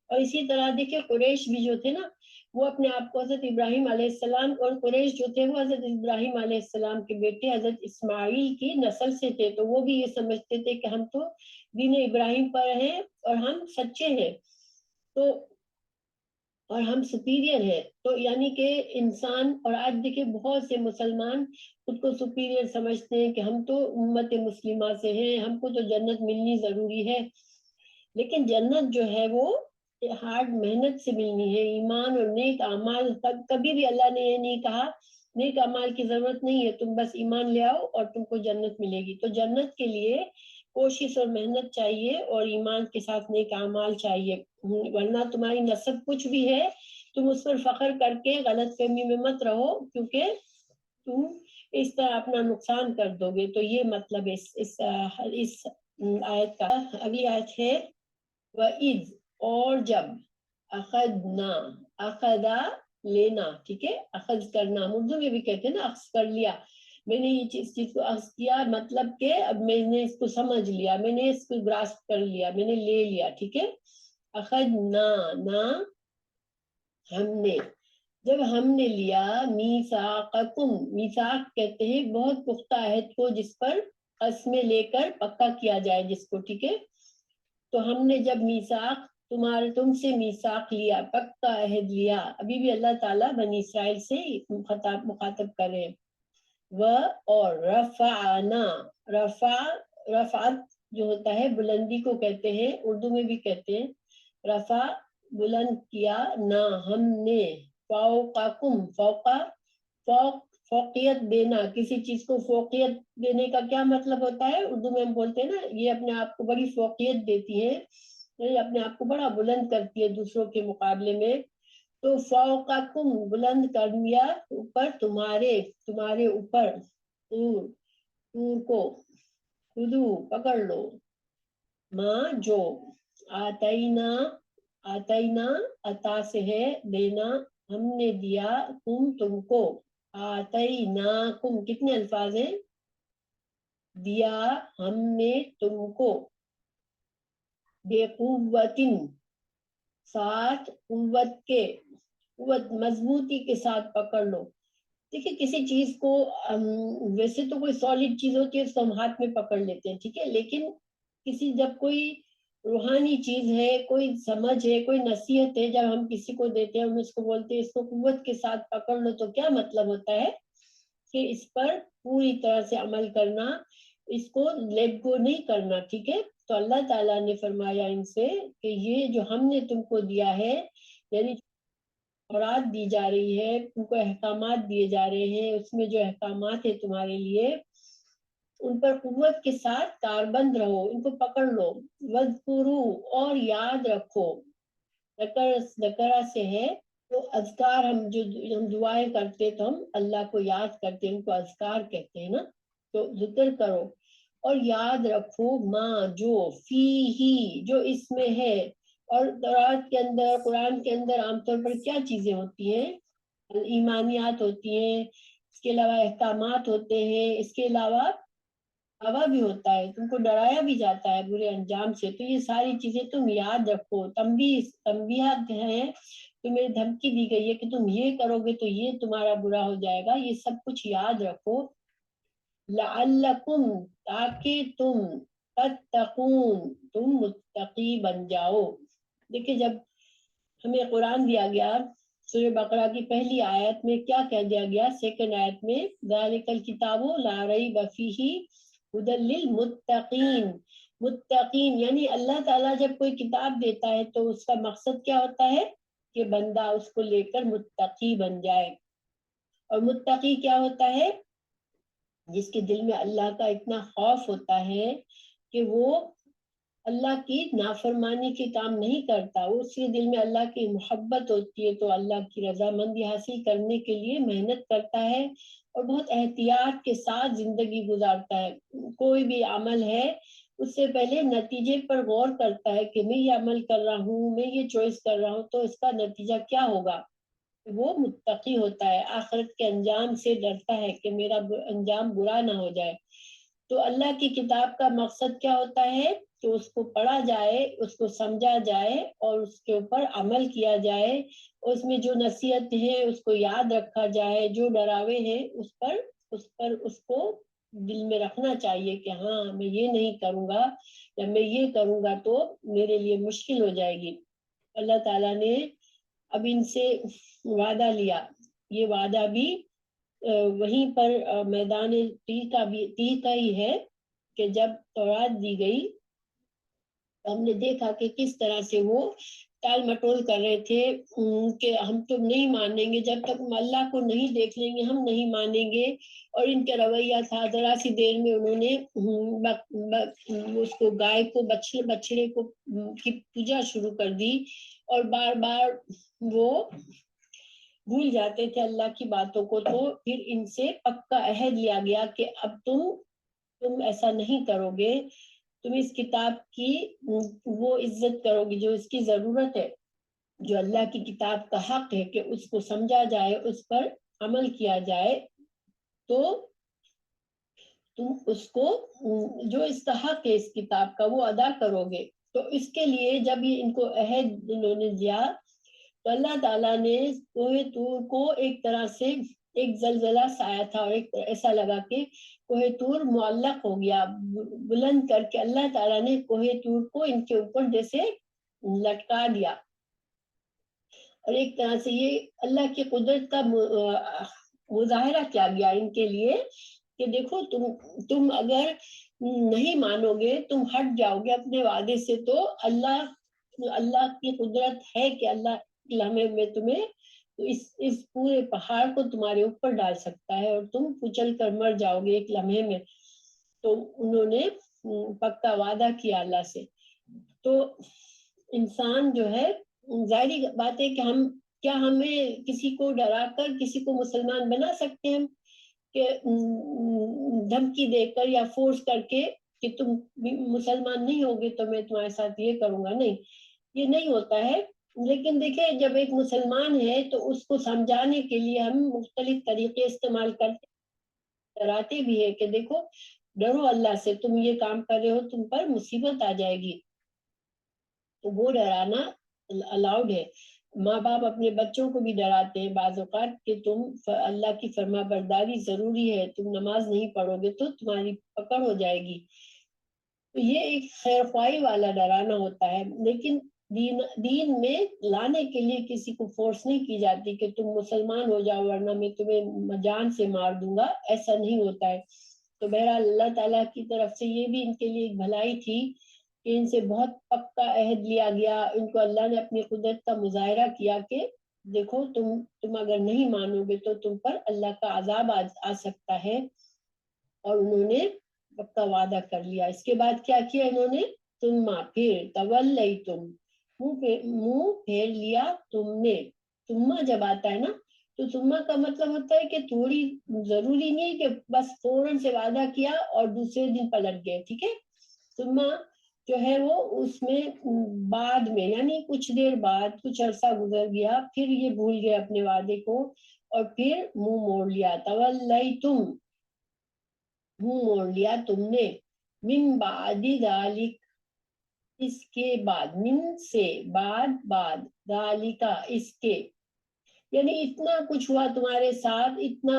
اور اسی طرح دیکھیں قریش بھی جو تھے نا، وہ اپنے آپ کو حضرت ابراہیم علیہ السلام، اور قریش جو تھے وہ حضرت ابراہیم علیہ السلام کے بیٹے حضرت اسماعیل کی نسل سے تھے. تو وہ بھی یہ سمجھتے تھے کہ ہم تو دین ابراہیم پر ہیں اور ہم سچے ہیں، تو اور ہم سپیریئر ہیں. تو یعنی کہ انسان، اور آج دیکھیں بہت سے مسلمان خود کو سپیریئر سمجھتے ہیں کہ ہم تو امت مسلمہ سے ہیں، ہم کو تو جنت ملنی ضروری ہے. لیکن جنت جو ہے وہ ہارڈ محنت سے ملنی ہے، ایمان اور نیک اعمال. کبھی بھی اللہ نے یہ نہیں کہا نیک اعمال کی ضرورت نہیں ہے، تم بس ایمان لے آؤ اور تم کو جنت ملے گی. تو جنت کے لیے کوشش اور محنت چاہیے اور ایمان کے ساتھ نیک اعمال چاہیے. ورنہ تمہاری نسب کچھ بھی ہے، تم اس پر فخر کر کے غلط فہمی میں مت رہو، کیونکہ تم اس طرح اپنا نقصان کر دو گے. تو یہ مطلب اس آیت کا. اگلی آیت ہے وَإِذْ، اور جب، اخذنا، اخذا لینا، ٹھیک ہے، اخذ کرنا، اردو میں بھی کہتے ہیں نا اخذ کر لیا. میں نے یہ چیز کو اخذ کیا، مطلب کہ اب میں نے اس کو سمجھ لیا، میں نے اس کو گراسپ کر لیا، میں نے لے لیا. ٹھیک ہے، اخذنا، نا ہم نے، جب ہم نے لیا، میثاقکم، میثاق کہتے ہیں بہت پختہ عہد کو جس پر قسمیں لے کر پکا کیا جائے جس کو. ٹھیک ہے، تو ہم نے جب میثاق تم سے میثاق لیا، پکا عہد لیا. ابھی بھی اللہ تعالیٰ بنی اسرائیل سے مخاطب کر رہے ہیں. اور رفعنا، رفعت جو ہوتا ہے بلندی کو کہتے ہیں، اردو میں بھی کہتے ہیں رفع، بلند کیا. نہ ہم نے، فوقکم، فوقیت دینا، کسی چیز کو فوقیت دینے کا کیا مطلب ہوتا ہے؟ اردو میں ہم بولتے ہیں نا یہ اپنے آپ کو بڑی فوقیت دیتی ہے، یہ اپنے آپ کو بڑا بلند کرتی ہے دوسروں کے مقابلے میں. تو فوقکم، بلند کر دیا اوپر تمہارے اوپر، طور کو، خودو، پکڑ لو، ماں جو، آتینا عطا سے ہے دینا، ہم نے دیا، تم کو، آتیناکم، کتنے الفاظ ہیں؟ دیا ہم نے تم کو، بے قوتن، ساتھ قوت کے، قوت مضبوطی کے ساتھ پکڑ لو. دیکھیں کسی چیز کو ویسے تو کوئی سالڈ چیز ہوتی ہے اس کو ہم ہاتھ میں پکڑ لیتے ہیں، ٹھیک ہے، لیکن جب کوئی روحانی چیز ہے، کوئی سمجھ ہے، کوئی نصیحت ہے، جب ہم کسی کو دیتے ہیں ہم اس کو بولتے ہیں اس کو قوت کے ساتھ پکڑ لو، تو کیا مطلب ہوتا ہے کہ اس پر پوری طرح سے عمل کرنا، اس کو لیٹ گو نہیں کرنا. ٹھیک ہے، تو اللہ تعالیٰ نے فرمایا ان سے کہ یہ جو ہم نے تم کو دیا ہے، یعنی تورات دی جا رہی ہے، تم کو احکامات دیے جا رہے ہیں، اس میں جو احکامات ہیں تمہارے لیے، ان پر قوت کے ساتھ کاربند رہو، ان کو پکڑ لو. وَاذْكُرُوا، اور یاد رکھو، ذکرہ سے ہے تو اذکار، ہم دعائیں کرتے تو ہم اللہ کو یاد کرتے ہیں، ان کو اذکار کہتے ہیں نا. تو ذکر کرو اور یاد رکھو، ماں جو، فی ہی، جو اس میں ہے، اور تورات کے اندر، قرآن کے اندر عام طور پر کیا چیزیں ہوتی ہیں؟ ایمانیات ہوتی ہیں، اس کے علاوہ احکامات ہوتے ہیں، اس کے علاوہ دعویٰ بھی ہوتا ہے، تم کو ڈرایا بھی جاتا ہے برے انجام سے. تو یہ ساری چیزیں تم یاد رکھو. تنبیہات ہیں، تمہیں دھمکی دی گئی ہے کہ تم یہ کرو گے تو یہ تمہارا برا ہو جائے گا. یہ سب کچھ یاد رکھو. لعلکم، تاکہ تم تتقون، تم متقی بن جاؤ. دیکھیں جب ہمیں قرآن دیا گیا سورہ بقرہ کی پہلی آیت میں کیا کہہ دیا گیا؟ سیکنڈ آیت میں ذالک الکتاب لا ریب فیہ ھدی للمتقین. متقین یعنی اللہ تعالیٰ جب کوئی کتاب دیتا ہے تو اس کا مقصد کیا ہوتا ہے؟ کہ بندہ اس کو لے کر متقی بن جائے. اور متقی کیا ہوتا ہے؟ جس کے دل میں اللہ کا اتنا خوف ہوتا ہے کہ وہ اللہ کی نافرمانی کے کام نہیں کرتا. اس کے دل میں اللہ کی محبت ہوتی ہے تو اللہ کی رضامندی حاصل کرنے کے لیے محنت کرتا ہے اور بہت احتیاط کے ساتھ زندگی گزارتا ہے. کوئی بھی عمل ہے اس سے پہلے نتیجے پر غور کرتا ہے کہ میں یہ عمل کر رہا ہوں، میں یہ چوائس کر رہا ہوں تو اس کا نتیجہ کیا ہوگا. وہ متقی ہوتا ہے، آخرت کے انجام سے ڈرتا ہے کہ میرا انجام برا نہ ہو جائے. تو اللہ کی کتاب کا مقصد کیا ہوتا ہے؟ کہ اس کو پڑھا جائے، اس کو سمجھا جائے اور اس کے اوپر عمل کیا جائے. اس میں جو نصیحت ہے اس کو یاد رکھا جائے، جو ڈراوے ہیں اس کو دل میں رکھنا چاہیے کہ ہاں میں یہ نہیں کروں گا، یا میں یہ کروں گا تو میرے لیے مشکل ہو جائے گی. اللہ تعالیٰ نے اب ان سے وعدہ لیا. یہ وعدہ بھی وہیں پر میدان تیہ کا ہی ہے کہ جب تورات دی گئی ہم نے دیکھا کہ کس طرح سے وہ ٹال مٹول کر رہے تھے کہ ہم تو نہیں مانیں گے، جب تک ہم اللہ کو نہیں دیکھ لیں گے ہم نہیں مانیں گے. اور ان کا رویہ تھا ذرا سی دیر میں انہوں نے اس کو گائے کو بچڑے کو کی پوجا شروع کر دی اور بار بار وہ بھول جاتے تھے اللہ کی باتوں کو. تو پھر ان سے پکا عہد لیا گیا کہ اب تم ایسا نہیں کرو گے، تم اس کتاب کی وہ عزت کرو گی جو اس کی ضرورت ہے، جو اللہ کی کتاب کا حق ہے کہ اس کو سمجھا جائے، اس پر عمل کیا جائے. تو تم اس کو جو اس کا حق ہے اس کتاب کا وہ ادا کرو گے. تو اس کے لیے جب یہ ان کو عہد انہوں نے دیا تو اللہ تعالیٰ نے کوہ طور کو ایک طرح سے ایک زلزلہ سا آیا تھا اور ایک ایسا لگا کہ کوہ طور معلق ہو گیا، بلند کر کے اللہ تعالیٰ نے کوہ طور کو ان کے اوپر جیسے لٹکا دیا. اور ایک طرح سے یہ اللہ کی قدرت کا مظاہرہ کیا گیا ان کے لیے کہ دیکھو تم اگر نہیں مانو گے، تم ہٹ جاؤ گے اپنے وعدے سے، تو اللہ کی قدرت ہے کہ اللہ لمحے میں تمہیں اس پورے پہاڑ کو تمہارے اوپر ڈال سکتا ہے اور تم کچل کر مر جاؤ گے ایک لمحے میں. تو انہوں نے پکا وعدہ کیا اللہ سے. تو انسان جو ہے ظاہری بات ہے کہ ہمیں کسی کو ڈرا کر کسی کو مسلمان بنا سکتے ہیں کہ دھمکی دے کر یا فورس کر کے کہ تم مسلمان نہیں ہوگے تو میں تمہارے ساتھ یہ کروں گا. نہیں، یہ نہیں ہوتا ہے. لیکن دیکھیں جب ایک مسلمان ہے تو اس کو سمجھانے کے لیے ہم مختلف طریقے استعمال کرتے، ڈراتے بھی ہے کہ دیکھو ڈرو اللہ سے، تم یہ کام کر رہے ہو تم پر مصیبت آ جائے گی. تو وہ ڈرانا الاؤڈ ہے. ماں باپ اپنے بچوں کو بھی ڈراتے ہیں بعض اوقات کہ تم اللہ کی فرما برداری ضروری ہے، تم نماز نہیں پڑھو گے تو تمہاری پکڑ ہو جائے گی. تو یہ ایک خیر خواہی والا ڈرانا ہوتا ہے. لیکن دین میں لانے کے لیے کسی کو فورس نہیں کی جاتی کہ تم مسلمان ہو جاؤ ورنہ میں تمہیں جان سے مار دوں گا، ایسا نہیں ہوتا ہے. تو بہرحال اللہ تعالیٰ کی طرف سے یہ بھی ان کے لیے ایک بھلائی تھی کہ ان سے بہت پکا عہد لیا گیا. ان کو اللہ نے اپنی قدرت کا مظاہرہ کیا کہ دیکھو تم اگر نہیں مانو گے تو تم پر اللہ کا عذاب آ سکتا ہے. اور انہوں نے پکا وعدہ کر لیا. اس کے بعد کیا کیا انہوں نے؟ ثم پھر تولیتم، منہ پھیر لیا تم نے. ثم جب آتا ہے نا تو ثم کا مطلب ہوتا ہے کہ تھوڑی ضروری نہیں کہ بس فوراً سے وعدہ کیا اور دوسرے دن پلٹ گئے. ٹھیک ہے، ثم جو ہے وہ اس میں بعد میں یعنی کچھ دیر بعد کچھ عرصہ گزر گیا، پھر یہ بھول گئے اپنے وعدے کو اور پھر منہ موڑ لیا. تولیتم، منہ موڑ لیا تم نے، من بعد ذالک، اس کے بعد، من سے بعد ذالکا اس کے، یعنی اتنا کچھ ہوا تمہارے ساتھ، اتنا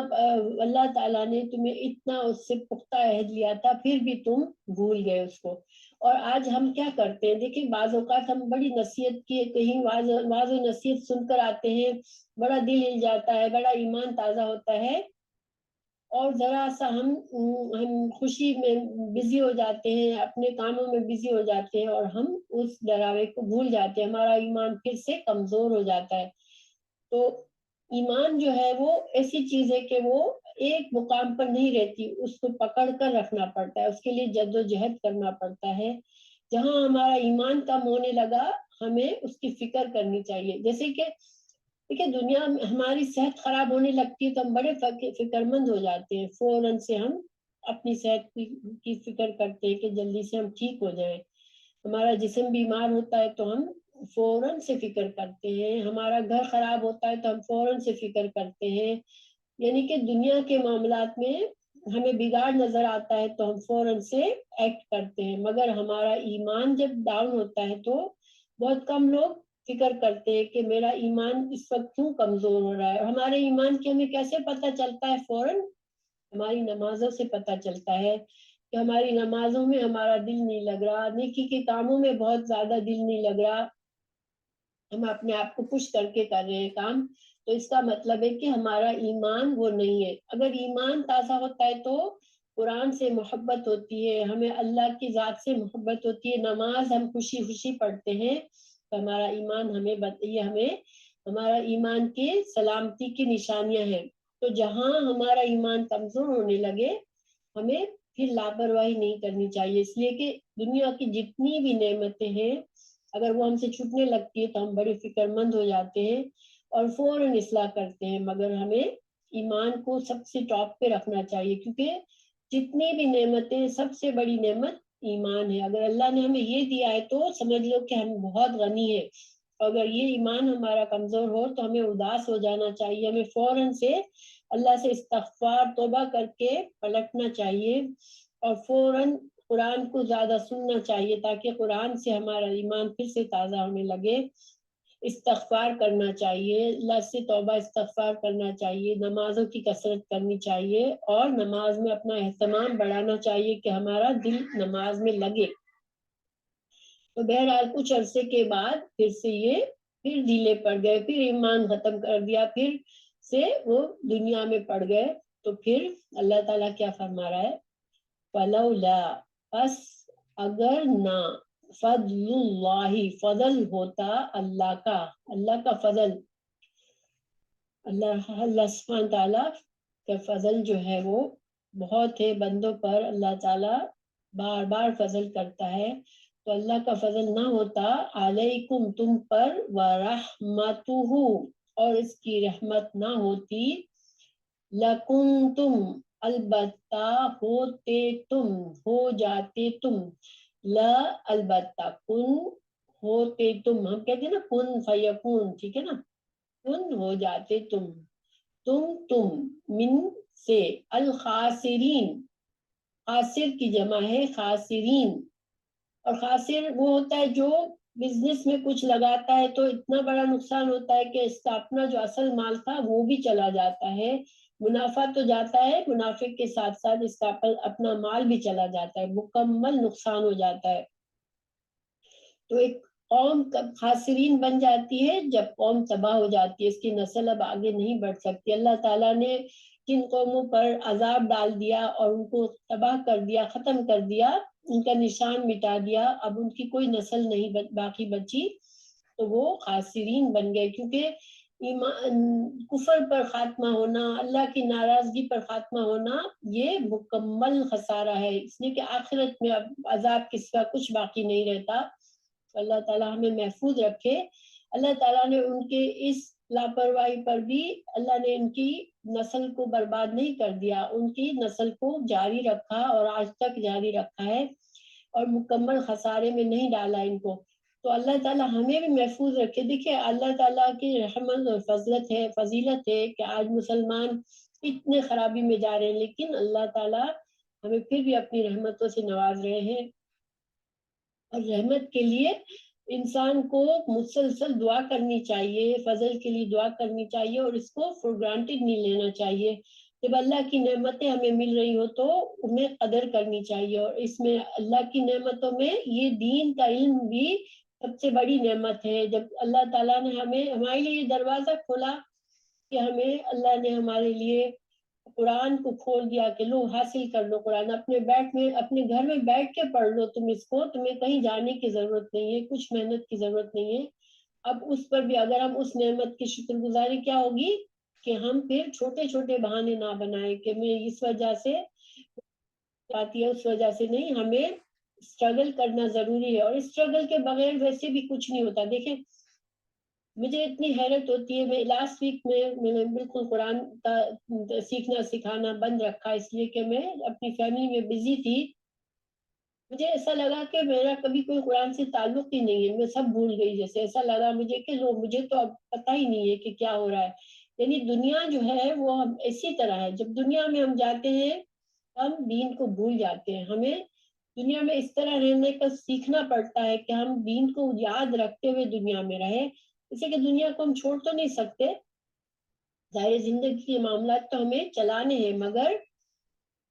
اللہ تعالیٰ نے تمہیں اتنا اس سے پختہ عہد لیا تھا، پھر بھی تم بھول گئے اس کو. اور آج ہم کیا کرتے ہیں، دیکھیں بعض اوقات ہم بڑی نصیحت کی کہیں واض و نصیحت سن کر آتے ہیں، بڑا دل ہل جاتا ہے، بڑا ایمان تازہ ہوتا ہے، اور ذرا سا ہم خوشی میں بزی ہو جاتے ہیں، اپنے کاموں میں بزی ہو جاتے ہیں، اور ہم اس ڈراوے کو بھول جاتے ہیں، ہمارا ایمان پھر سے کمزور ہو جاتا ہے. تو ایمان جو ہے وہ ایسی چیز ہے کہ وہ ایک مقام پر نہیں رہتی، اس کو پکڑ کر رکھنا پڑتا ہے، اس کے لیے جد و جہد کرنا پڑتا ہے. جہاں ہمارا ایمان کم ہونے لگا ہمیں اس کی فکر کرنی چاہیے. جیسے کہ دیکھیں دنیا میں ہماری صحت خراب ہونے لگتی ہے تو ہم بڑے فکر مند ہو جاتے ہیں، فوراً سے ہم اپنی صحت کی فکر کرتے ہیں کہ جلدی سے ہم ٹھیک ہو جائیں. ہمارا جسم بیمار ہوتا ہے تو ہم فوراً سے فکر کرتے ہیں، ہمارا گھر خراب ہوتا ہے تو ہم فوراً سے فکر کرتے ہیں. یعنی کہ دنیا کے معاملات میں ہمیں بگاڑ نظر آتا ہے تو ہم فوراً سے ایکٹ کرتے ہیں، مگر ہمارا ایمان جب ڈاؤن ہوتا ہے تو بہت کم لوگ فکر کرتے ہیں کہ میرا ایمان اس وقت کیوں کمزور ہو رہا ہے. اور ہمارے ایمان کی ہمیں کیسے پتہ چلتا ہے؟ فوراً ہماری نمازوں سے پتہ چلتا ہے کہ ہماری نمازوں میں ہمارا دل نہیں لگ رہا، نیکی کے کاموں میں بہت زیادہ دل نہیں لگ رہا، ہم اپنے آپ کو پش کر کے کر رہے ہیں کام، تو اس کا مطلب ہے کہ ہمارا ایمان وہ نہیں ہے. اگر ایمان تازہ ہوتا ہے تو قرآن سے محبت ہوتی ہے، ہمیں اللہ کی ذات سے محبت ہوتی ہے، نماز ہم خوشی خوشی پڑھتے ہیں تو ہمارا ایمان ہمیں ہمارا ایمان کی سلامتی کی نشانیاں ہیں. تو جہاں ہمارا ایمان کمزور ہونے لگے ہمیں پھر لاپرواہی نہیں کرنی چاہیے، اس لیے کہ دنیا کی جتنی بھی نعمتیں ہیں اگر وہ ہم سے چھوٹنے لگتی ہے تو ہم بڑے فکر مند ہو جاتے ہیں اور فوراً اصلاح کرتے ہیں. مگر ہمیں ایمان کو سب سے ٹاپ پہ رکھنا چاہیے، کیونکہ جتنی بھی نعمتیں سب سے بڑی نعمت ایمان ہے. اگر اللہ نے ہمیں یہ دیا ہے تو سمجھ لو کہ ہم بہت غنی ہے. اگر یہ ایمان ہمارا کمزور ہو تو ہمیں اداس ہو جانا چاہیے، ہمیں فوراً سے اللہ سے استغفار توبہ کر کے پلٹنا چاہیے اور فوراً قرآن کو زیادہ سننا چاہیے تاکہ قرآن سے ہمارا ایمان پھر سے تازہ ہونے لگے. استغفار کرنا چاہیے، اللہ سے توبہ استغفار کرنا چاہیے، نمازوں کی کثرت کرنی چاہیے اور نماز میں اپنا اہتمام بڑھانا چاہیے کہ ہمارا دل نماز میں لگے. تو بہرحال کچھ عرصے کے بعد پھر سے یہ پھر ڈھیلے پڑ گئے، پھر ایمان ختم کر دیا، پھر سے وہ دنیا میں پڑ گئے. تو پھر اللہ تعالیٰ کیا فرما رہا ہے؟ فلولا، پس اگر نہ، فضل اللہ، فضل ہوتا اللہ کا فضل، اللہ سبحانہ تعالیٰ کا فضل جو ہے وہ بہت ہے بندوں پر، اللہ تعالیٰ بار بار فضل کرتا ہے. تو اللہ کا فضل نہ ہوتا علیکم تم پر، ورحمتہ اور اس کی رحمت نہ ہوتی، لکنتم البتہ ہوتے تم، ہو جاتے تم، لا البتہ کن ہوتے تم، ہم کہتے ہیں نا کن فیکون، ٹھیک ہے نا، کن ہو جاتے تم من سے، الخاسرین، خاسر کی جمع ہے خاسرین، اور خاسر وہ ہوتا ہے جو بزنس میں کچھ لگاتا ہے تو اتنا بڑا نقصان ہوتا ہے کہ اس کا اپنا جو اصل مال تھا وہ بھی چلا جاتا ہے، منافع تو جاتا ہے، منافع کے ساتھ ساتھ اس کا اپنا مال بھی چلا جاتا ہے، مکمل نقصان ہو جاتا ہے. تو ایک قوم خاسرین بن جاتی ہے جب قوم تباہ ہو جاتی ہے، اس کی نسل اب آگے نہیں بڑھ سکتی. اللہ تعالیٰ نے جن قوموں پر عذاب ڈال دیا اور ان کو تباہ کر دیا، ختم کر دیا، ان کا نشان مٹا دیا، اب ان کی کوئی نسل نہیں باقی بچی، تو وہ خاسرین بن گئے. کیونکہ کفر پر خاتمہ ہونا، اللہ کی ناراضگی پر خاتمہ ہونا یہ مکمل خسارہ ہے، اس لیے کہ آخرت میں اب عذاب کے سوا کچھ باقی نہیں رہتا. اللہ تعالیٰ ہمیں محفوظ رکھے. اللہ تعالیٰ نے ان کے اس لاپرواہی پر بھی اللہ نے ان کی نسل کو برباد نہیں کر دیا، ان کی نسل کو جاری رکھا اور آج تک جاری رکھا ہے. اور مکمل خسارے میں نہیں ڈالا ان کو. تو اللہ تعالیٰ ہمیں بھی محفوظ رکھے. دیکھیے اللہ تعالیٰ کی رحمت اور فضیلت ہے کہ آج مسلمان اتنے خرابی میں جا رہے ہیں، لیکن اللہ تعالیٰ ہمیں پھر بھی اپنی رحمتوں سے نواز رہے ہیں. اور رحمت کے لیے انسان کو مسلسل دعا کرنی چاہیے، فضل کے لیے دعا کرنی چاہیے، اور اس کو فور گرانٹیڈ نہیں لینا چاہیے. جب اللہ کی نعمتیں ہمیں مل رہی ہو تو انہیں قدر کرنی چاہیے. اور اس میں اللہ کی نعمتوں میں یہ دین کا علم بھی سب سے بڑی نعمت ہے. جب اللہ تعالیٰ نے ہمارے لیے یہ دروازہ کھولا کہ اللہ نے ہمارے لیے قرآن کو کھول دیا کہ لو حاصل کر لو قرآن، اپنے گھر میں بیٹھ کے پڑھ لو تم اس کو، تمہیں کہیں جانے کی ضرورت نہیں ہے، کچھ محنت کی ضرورت نہیں ہے. اب اس پر بھی اگر ہم اس نعمت کی شکر گزاری کیا ہوگی کہ ہم پھر چھوٹے چھوٹے بہانے نہ بنائیں کہ میں اس وجہ سے آتی ہے اس وجہ سے نہیں. ہمیں اسٹرگل کرنا ضروری ہے، اور اسٹرگل کے بغیر ویسے بھی کچھ نہیں ہوتا. دیکھیں مجھے اتنی حیرت ہوتی ہے، میں لاسٹ ویک میں نے بالکل قرآن کا سیکھنا سکھانا بند رکھا اس لیے کہ میں اپنی فیملی میں بزی تھی. مجھے ایسا لگا کہ میرا کبھی کوئی قرآن سے تعلق ہی نہیں ہے، میں سب بھول گئی. جیسے ایسا لگا مجھے کہ مجھے تو اب پتہ ہی نہیں ہے کہ کیا ہو رہا ہے. یعنی دنیا جو ہے وہ اسی طرح ہے، جب دنیا میں ہم جاتے ہیں ہم دین کو بھول جاتے ہیں. ہمیں دنیا میں اس طرح رہنے کا سیکھنا پڑتا ہے کہ ہم دین کو یاد رکھتے ہوئے دنیا میں رہیں. اسے کہ دنیا کو ہم چھوڑ تو نہیں سکتے، ظاہر زندگی کے معاملات تو ہمیں چلانے ہیں، مگر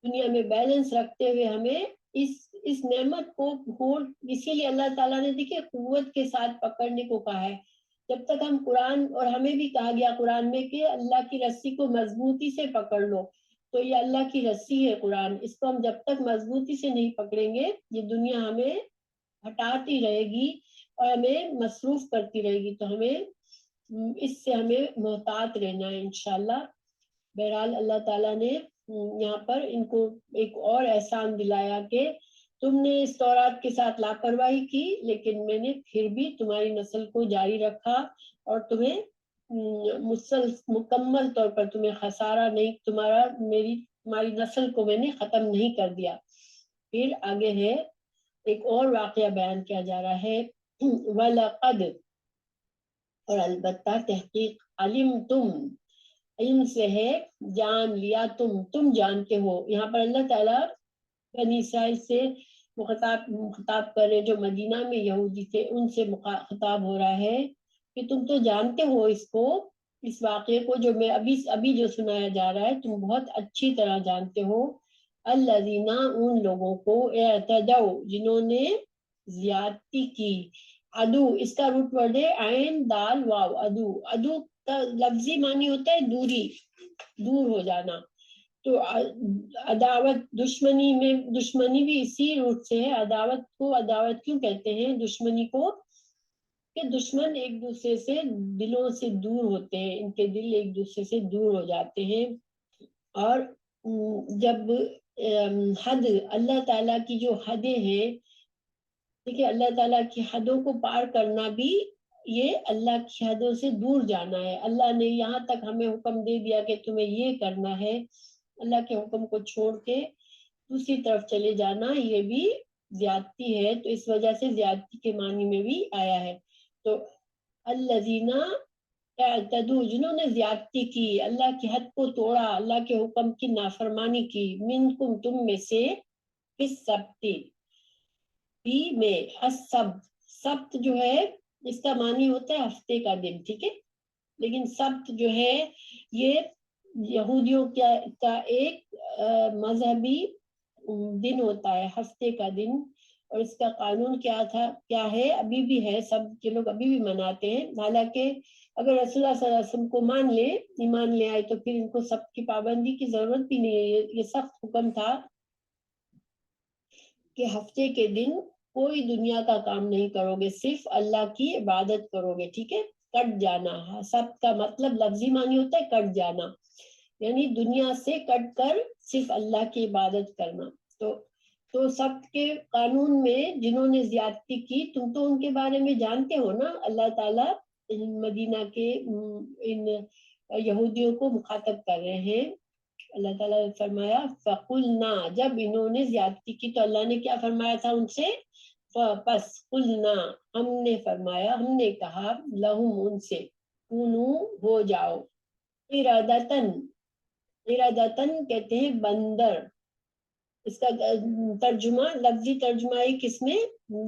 دنیا میں بیلنس رکھتے ہوئے ہمیں اس نعمت کو اسی لیے اللہ تعالیٰ نے دیکھیے قوت کے ساتھ پکڑنے کو کہا ہے. جب تک ہم قرآن، اور ہمیں بھی کہا گیا قرآن میں کہ اللہ کی رسی کو مضبوطی سے پکڑ لو. تو یہ اللہ کی رسی ہے قرآن، اس کو ہم جب تک مضبوطی سے نہیں پکڑیں گے یہ دنیا ہمیں ہٹاتی رہے گی اور ہمیں مصروف کرتی رہے گی. تو اس سے ہمیں محتاط رہنا ہے انشاءاللہ. بہرحال اللہ تعالیٰ نے یہاں پر ان کو ایک اور احسان دلایا کہ تم نے اس تورات کے ساتھ لاپرواہی کی، لیکن میں نے پھر بھی تمہاری نسل کو جاری رکھا اور تمہیں مکمل طور پر تمہیں خسارہ نہیں، تمہاری نسل کو میں نے ختم نہیں کر دیا. پھر آگے ہے ایک اور واقعہ بیان کیا جا رہا ہے. وَلَقَدْ، اور البتہ تحقیق، علم سے ہے، جان لیا تم جانتے ہو. یہاں پر اللہ تعالیٰ بنی اسرائیل سے خطاب کر رہے جو مدینہ میں یہودی تھے، ان سے خطاب ہو رہا ہے کہ تم تو جانتے ہو اس واقعے کو جو میں ابھی جو سنایا جا رہا ہے تم بہت اچھی طرح جانتے ہو. الذین، ان لوگوں کو، اعتدوا، جنہوں نے زیادتی کی. ادو اس کا روٹ ورڈ ہے عین دال واو. ادو کا لفظی معنی ہوتا ہے دوری، دور ہو جانا. تو عداوت، دشمنی بھی اسی روٹ سے ہے. عداوت کو عداوت کیوں کہتے ہیں دشمنی کو؟ کہ دشمن ایک دوسرے سے دلوں سے دور ہوتے ہیں، ان کے دل ایک دوسرے سے دور ہو جاتے ہیں. اور جب حد، اللہ تعالیٰ کی جو حدیں ہیں، دیکھیے اللہ تعالیٰ کی حدوں کو پار کرنا بھی یہ اللہ کی حدوں سے دور جانا ہے. اللہ نے یہاں تک ہمیں حکم دے دیا کہ تمہیں یہ کرنا ہے، اللہ کے حکم کو چھوڑ کے دوسری طرف چلے جانا یہ بھی زیادتی ہے. تو اس وجہ سے زیادتی کے معنی میں بھی آیا ہے. تو الذین اعتدوا، جنہوں نے زیادتی کی، اللہ کی حد کو توڑا، اللہ کے حکم کی نافرمانی کی. منکم، تم میں سے، السبت، میں، سبت جو ہے اس کا معنی ہوتا ہے ہفتے کا دن، ٹھیک ہے. لیکن سبت جو ہے یہ یہودیوں کا ایک مذہبی دن ہوتا ہے، ہفتے کا دن. اور اس کا قانون کیا ہے، ابھی بھی ہے، سب کے لوگ ابھی بھی مناتے ہیں. حالانکہ اگر رسول اللہ صلی اللہ علیہ وسلم کو ایمان لے آئے تو پھر ان کو سب کی پابندی کی ضرورت بھی نہیں ہے. یہ سخت حکم تھا کہ ہفتے کے دن کوئی دنیا کا کام نہیں کرو گے، صرف اللہ کی عبادت کرو گے، ٹھیک ہے. کٹ جانا، سب کا مطلب لفظی معنی ہوتا ہے کٹ جانا، یعنی دنیا سے کٹ کر صرف اللہ کی عبادت کرنا. تو سب کے قانون میں جنہوں نے زیادتی کی، تم تو ان کے بارے میں جانتے ہو نا. اللہ تعالیٰ مدینہ کے ان یہودیوں کو مخاطب کر رہے ہیں اللہ تعالیٰ نے فرمایا فقلنا، جب انہوں نے زیادتی کی تو اللہ نے کیا فرمایا تھا ان سے، پس قلنا، ہم نے فرمایا، ہم نے کہا، لہم ان سے، کونو ہو جاؤ، ارادتن، ارادتن کہتے ہیں بندر، اس کا ترجمہ، لفظی ترجمہ ہے کس میں،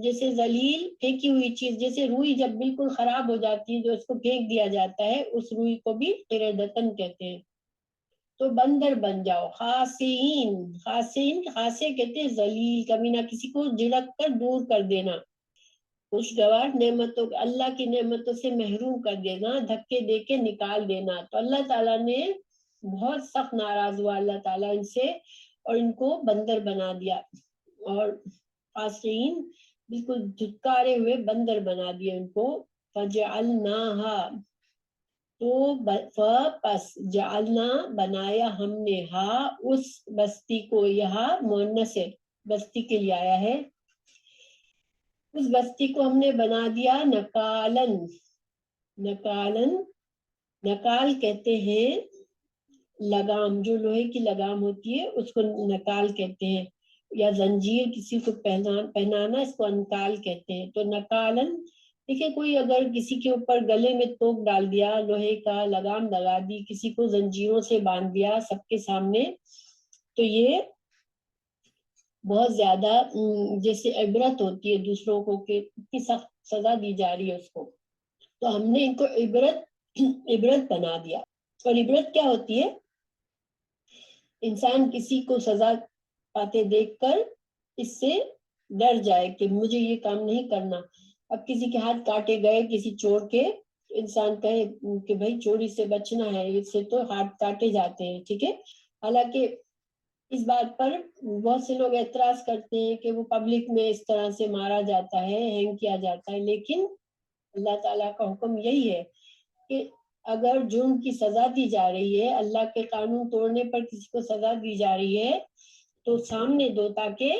جیسے ذلیل پھینکی ہوئی چیز، جیسے روئی جب بالکل خراب ہو جاتی ہے جو اس کو پھینک دیا جاتا ہے، اس روئی کو بھی ارادتن کہتے ہیں، تو بندر بن جاؤ، خاسئین، خاسئین، خاصے کہتے ہیں ذلیل، کبھی نہ کسی کو جھڑک کر دور کر دینا، خوشگوار نعمتوں، اللہ کی نعمتوں سے محروم کر دینا، دھکے دے کے نکال دینا، تو اللہ تعالیٰ نے بہت سخت ناراض ہوا اللہ تعالیٰ ان سے، اور ان کو بندر بنا دیا، اور خاسئین بالکل دھتکارے ہوئے بندر بنا دیا ان کو، فجعلناها، تو پس جعلنا بنایا ہم نے، ہاں اس بستی کو، یہاں مؤنث ہے، بستی کے لیے آیا ہے، اس بستی کو ہم نے بنا دیا نکالن، نکالن، نکال کہتے ہیں لگام، جو لوہے کی لگام ہوتی ہے اس کو نکال کہتے ہیں، یا زنجیر کسی کو پہنانا، اس کو انکال کہتے ہیں، تو نکالن، دیکھیں کوئی اگر کسی کے اوپر گلے میں توک ڈال دیا، لوہے کا لگام لگا دی، کسی کو زنجیروں سے باندھ دیا سب کے سامنے، تو یہ بہت زیادہ جیسے عبرت ہوتی ہے دوسروں کو کہ اتنی سخت سزا دی جا رہی ہے اس کو، تو ہم نے ان کو عبرت بنا دیا، اور عبرت کیا ہوتی ہے، انسان کسی کو سزا پاتے دیکھ کر اس سے ڈر جائے کہ مجھے یہ کام نہیں کرنا، اب کسی کے ہاتھ کاٹے گئے کسی چور کے، انسان کہے کہ بھائی چوری سے بچنا ہے، اس سے تو ہاتھ کاٹے جاتے ہیں، ٹھیک ہے، حالانکہ اس بات پر بہت سے لوگ اعتراض کرتے ہیں کہ وہ پبلک میں اس طرح سے مارا جاتا ہے، ہینگ کیا جاتا ہے، لیکن اللہ تعالیٰ کا حکم یہی ہے کہ اگر جرم کی سزا دی جا رہی ہے، اللہ کے قانون توڑنے پر کسی کو سزا دی جا رہی ہے، تو سامنے دو، تاکہ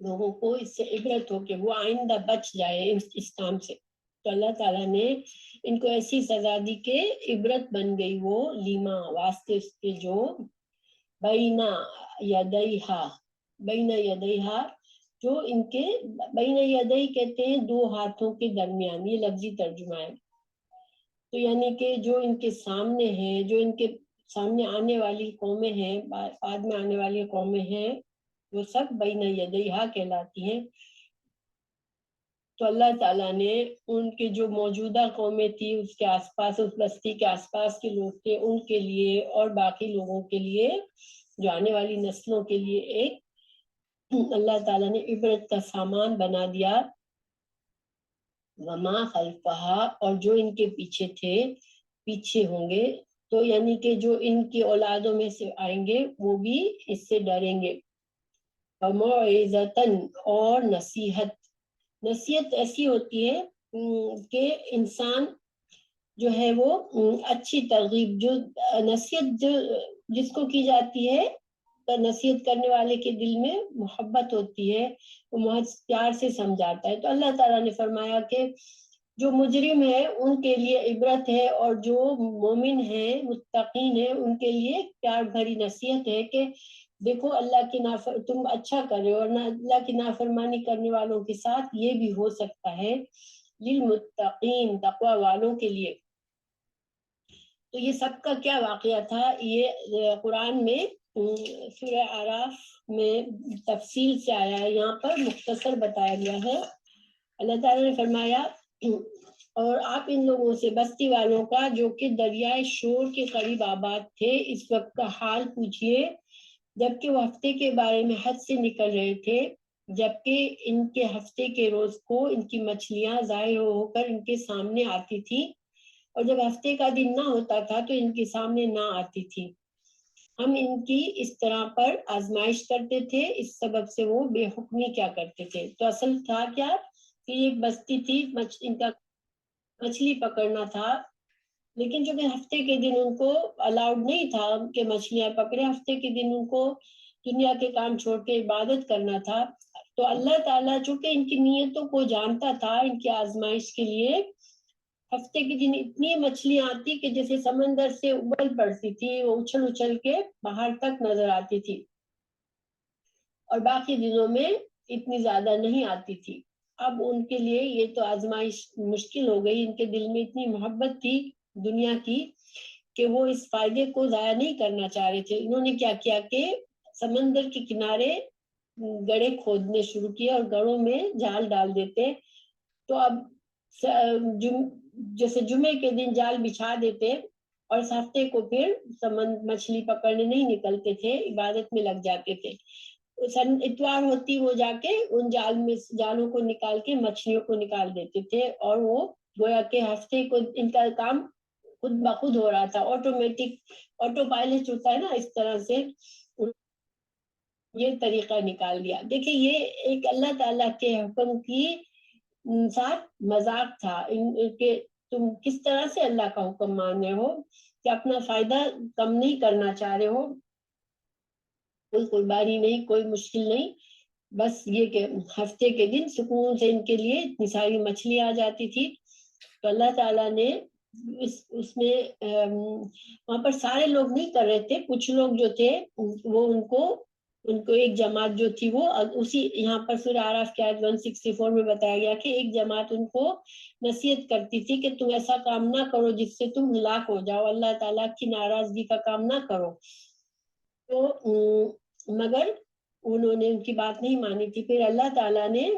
لوگوں کو اس سے عبرت ہو کہ وہ آئندہ بچ جائے اس کام سے، تو اللہ تعالیٰ نے ان کو ایسی سزا دی کہ عبرت بن گئی وہ، لیما واسطے اس کے، جو بینا یدیہا، بینا یدیہا، جو ان کے بینا یدی کہتے ہیں دو ہاتھوں کے درمیان، یہ لفظی ترجمہ ہے، تو یعنی کہ جو ان کے سامنے ہیں، جو ان کے سامنے آنے والی قومیں ہیں، بعد میں آنے والی قومیں ہیں، وہ سب بین یدیہا کہلاتی ہیں، تو اللہ تعالیٰ نے ان کے جو موجودہ قومیں تھی، اس کے آس پاس، اس بستی کے آس پاس کے لوگ تھے، ان کے لیے اور باقی لوگوں کے لیے، جو آنے والی نسلوں کے لیے، ایک اللہ تعالیٰ نے عبرت کا سامان بنا دیا، وما خلفہا، اور جو ان کے پیچھے تھے، پیچھے ہوں گے، تو یعنی کہ جو ان کی اولادوں میں سے آئیں گے وہ بھی اس سے ڈریں گے، وموعظۃ، اور نصیحت، نصیحت ایسی ہوتی ہے کہ انسان جو ہے وہ اچھی ترغیب، جو نصیحت جو جس کو کی جاتی ہے، نصیحت کرنے والے کے دل میں محبت ہوتی ہے، وہ بہت پیار سے سمجھاتا ہے، تو اللہ تعالیٰ نے فرمایا کہ جو مجرم ہے ان کے لیے عبرت ہے، اور جو مومن ہیں، متقین ہیں، ان کے لیے پیار بھری نصیحت ہے کہ دیکھو اللہ کی تم اچھا کر رہے ہو، اور اللہ کی نافرمانی کرنے والوں کے ساتھ یہ بھی ہو سکتا ہے، للمتقین، تقوی والوں کے لیے، تو یہ سب کا کیا واقعہ تھا، یہ قرآن میں سورہ اعراف میں تفصیل سے آیا ہے، یہاں پر مختصر بتایا گیا ہے، اللہ تعالیٰ نے فرمایا اور آپ ان لوگوں سے، بستی والوں کا جو کہ دریائے شور کے قریب آباد تھے، اس وقت کا حال پوچھئے، جبکہ وہ ہفتے کے بارے میں حد سے نکل رہے تھے، جبکہ ان کے ہفتے کے روز کو ان کی مچھلیاں ظاہر ہو کر ان کے سامنے آتی تھی، اور جب ہفتے کا دن نہ ہوتا تھا تو ان کے سامنے نہ آتی تھی، ہم ان کی اس طرح پر آزمائش کرتے تھے، اس سبب سے وہ بے حکمی کیا کرتے تھے، تو اصل تھا کیا کہ ایک بستی تھی، ان کا مچھلی پکڑنا تھا، لیکن جو کہ ہفتے کے دن ان کو الاؤڈ نہیں تھا کہ مچھلیاں پکڑے، ہفتے کے دن ان کو دنیا کے کام چھوڑ کے عبادت کرنا تھا، تو اللہ تعالیٰ چونکہ ان کی نیتوں کو جانتا تھا، ان کی آزمائش کے لیے ہفتے کے دن اتنی مچھلیاں آتی کہ جیسے سمندر سے ابل پڑتی تھی، وہ اچھل اچھل کے باہر تک نظر آتی تھی، اور باقی دنوں میں اتنی زیادہ نہیں آتی تھی۔ اب ان کے لیے یہ تو آزمائش مشکل ہو گئی، ان کے دل میں اتنی محبت تھی دنیا کی کہ وہ اس فائدے کو ضائع نہیں کرنا چاہ رہے تھے۔ انہوں نے کیا کیا کہ سمندر کے کنارے گڑھے کھودنے شروع کیے اور گڑھوں میں جال ڈال دیتے۔ تو اب جیسے جمعے کے دن جال بچھا دیتے اور اس ہفتے کو پھر مچھلی پکڑنے نہیں نکلتے تھے، عبادت میں لگ جاتے تھے۔ اتوار ہوتی وہ جا کے ان جالوں کو نکال کے مچھلیوں کو نکال دیتے تھے، اور وہ گویا کہ ہفتے کو ان کا کام خود بخود ہو رہا تھا، آٹومیٹک آٹو پائلٹ ہوتا ہے نا، اس طرح سے یہ طریقہ نکال دیا۔ دیکھیں یہ ایک اللہ تعالیٰ کے حکم کی ساتھ مذاق تھا کہ تم کس طرح سے اللہ کا حکم مان رہے ہو، کہ اپنا فائدہ کم نہیں کرنا چاہ رہے ہو، کوئی قربانی نہیں، کوئی مشکل نہیں، بس یہ کہ ہفتے کے دن سکون سے ان کے لیے اتنی ساری مچھلی آ جاتی تھی۔ تو اللہ تعالیٰ نے اس میں وہاں پر سارے لوگ نہیں کر رہے تھے، کچھ لوگ جو تھے وہ ان کو ایک جماعت جو تھی وہ اسی یہاں پر سورہ اعراف کی آیت 164 میں بتایا گیا کہ ایک جماعت ان کو نصیحت کرتی تھی کہ تم ایسا کام نہ کرو جس سے تم ہلاک ہو جاؤ، اللہ تعالیٰ کی ناراضگی کا کام نہ کرو۔ تو مگر انہوں نے ان کی بات نہیں مانی تھی، پھر اللہ تعالیٰ نے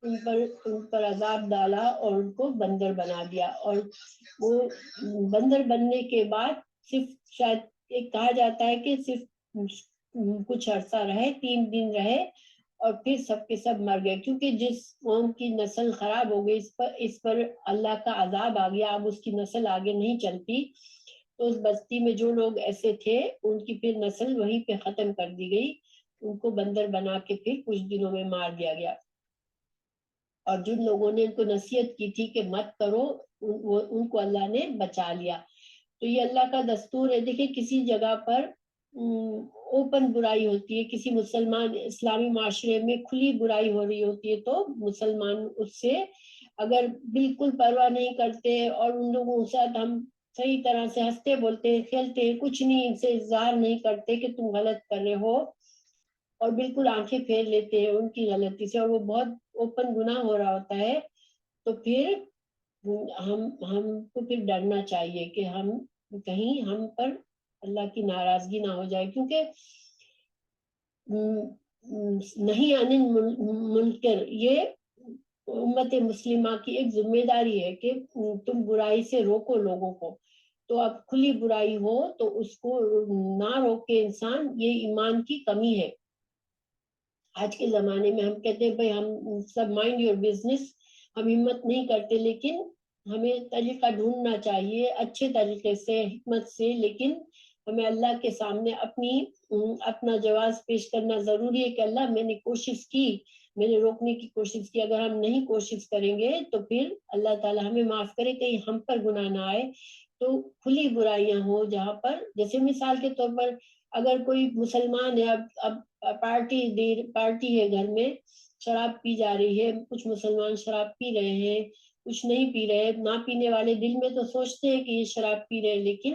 ان پر عذاب ڈالا اور ان کو بندر بنا دیا، اور وہ بندر بننے کے بعد صرف شاید ایک کہا جاتا ہے کہ صرف کچھ عرصہ رہے، 3 دن رہے، اور پھر سب کے سب مر گئے، کیونکہ جس قوم کی نسل خراب ہو گئی اس پر اللہ کا عذاب آ گیا، اب اس کی نسل آگے نہیں چلتی۔ تو اس بستی میں جو لوگ ایسے تھے ان کی پھر نسل وہیں پہ ختم کر دی گئی، ان کو بندر بنا کے پھر کچھ دنوں میں مار دیا گیا۔ اور جن لوگوں نے ان کو نصیحت کی تھی کہ مت کرو، ان کو اللہ نے بچا لیا۔ تو یہ اللہ کا دستور ہے۔ دیکھیں کسی جگہ پر اوپن برائی ہوتی ہے، کسی مسلمان اسلامی معاشرے میں کھلی برائی ہو رہی ہوتی ہے، تو مسلمان اس سے اگر بالکل پرواہ نہیں کرتے اور ان لوگوں کے ساتھ ہم صحیح طرح سے ہنستے بولتے کھیلتے، کچھ نہیں ان سے اظہار نہیں کرتے کہ تم غلط کر رہے ہو، اور بالکل آنکھیں پھیر لیتے ہیں ان کی غلطی سے، اور وہ بہت اوپن گناہ ہو رہا ہوتا ہے، تو پھر ہم کو پھر ڈرنا چاہیے کہ کہیں ہم پر اللہ کی ناراضگی نہ ہو جائے، کیونکہ نہیں عن المنکر یہ امت مسلمہ کی ایک ذمہ داری ہے کہ تم برائی سے روکو لوگوں کو۔ تو اب کھلی برائی ہو تو اس کو نہ روکے انسان، یہ ایمان کی کمی ہے۔ آج کے زمانے میں ہم کہتے ہیں بھائی ہم سب مائنڈ یور بزنس، ہم ہمت نہیں کرتے، لیکن ہمیں طریقہ ڈھونڈنا چاہیے اچھے طریقے سے، حکمت سے، لیکن ہمیں اللہ کے سامنے اپنا جواز پیش کرنا ضروری ہے کہ اللہ میں نے کوشش کی، میں نے روکنے کی کوشش کی۔ اگر ہم نہیں کوشش کریں گے تو پھر اللہ تعالیٰ ہمیں معاف کرے، کہیں ہم پر گناہ نہ آئے۔ تو کھلی برائیاں ہوں جہاں پر، جیسے مثال کے طور پر اگر کوئی مسلمان ہے، اب پارٹی ہے گھر میں، شراب پی جا رہی ہے، کچھ مسلمان شراب پی رہے ہیں، کچھ نہیں پی رہے، نہ پینے والے دل میں تو سوچتے ہیں کہ یہ شراب پی رہے، لیکن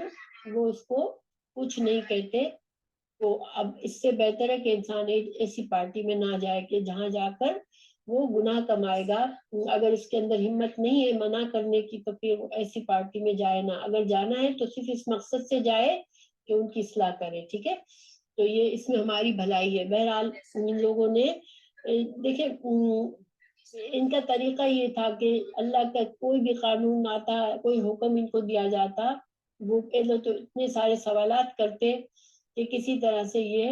وہ اس کو کچھ نہیں کہتے۔ تو اب اس سے بہتر ہے کہ انسان ایسی پارٹی میں نہ جائے کہ جہاں جا کر وہ گناہ کمائے گا۔ اگر اس کے اندر ہمت نہیں ہے منع کرنے کی تو پھر ایسی پارٹی میں جائے نہ، اگر جانا ہے تو صرف اس مقصد سے جائے کہ ان کی اصلاح کرے، ٹھیک ہے؟ تو یہ اس میں ہماری بھلائی ہے۔ بہرحال ان لوگوں نے دیکھیں ان کا طریقہ یہ تھا کہ اللہ کا کوئی بھی قانون آتا، کوئی حکم ان کو دیا جاتا، وہ پہلے تو اتنے سارے سوالات کرتے کہ کسی طرح سے یہ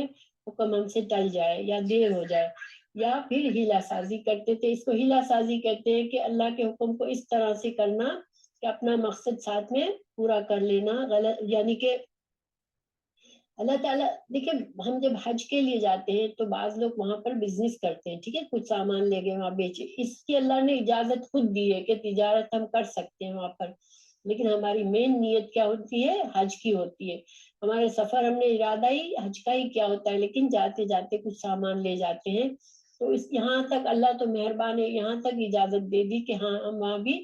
حکم ہم سے ٹل جائے یا دیر ہو جائے، یا پھر ہیلا سازی کرتے تھے۔ اس کو ہیلا سازی کہتے ہیں کہ اللہ کے حکم کو اس طرح سے کرنا کہ اپنا مقصد ساتھ میں پورا کر لینا، غلط یعنی کہ اللہ تعالیٰ دیکھیں ہم جب حج کے لیے جاتے ہیں تو بعض لوگ وہاں پر بزنس کرتے ہیں، ٹھیک ہے، کچھ سامان لے گئے وہاں بیچے، اس کی اللہ نے اجازت خود دی ہے کہ تجارت ہم کر سکتے ہیں وہاں پر، لیکن ہماری مین نیت کیا ہوتی ہے؟ حج کی ہوتی ہے۔ ہمارے سفر ہم نے ارادہ ہی حج کا ہی کیا ہوتا ہے، لیکن جاتے جاتے کچھ سامان لے جاتے ہیں۔ تو یہاں تک اللہ تو مہربان ہے، یہاں تک اجازت دے دی کہ ہاں ہم وہاں بھی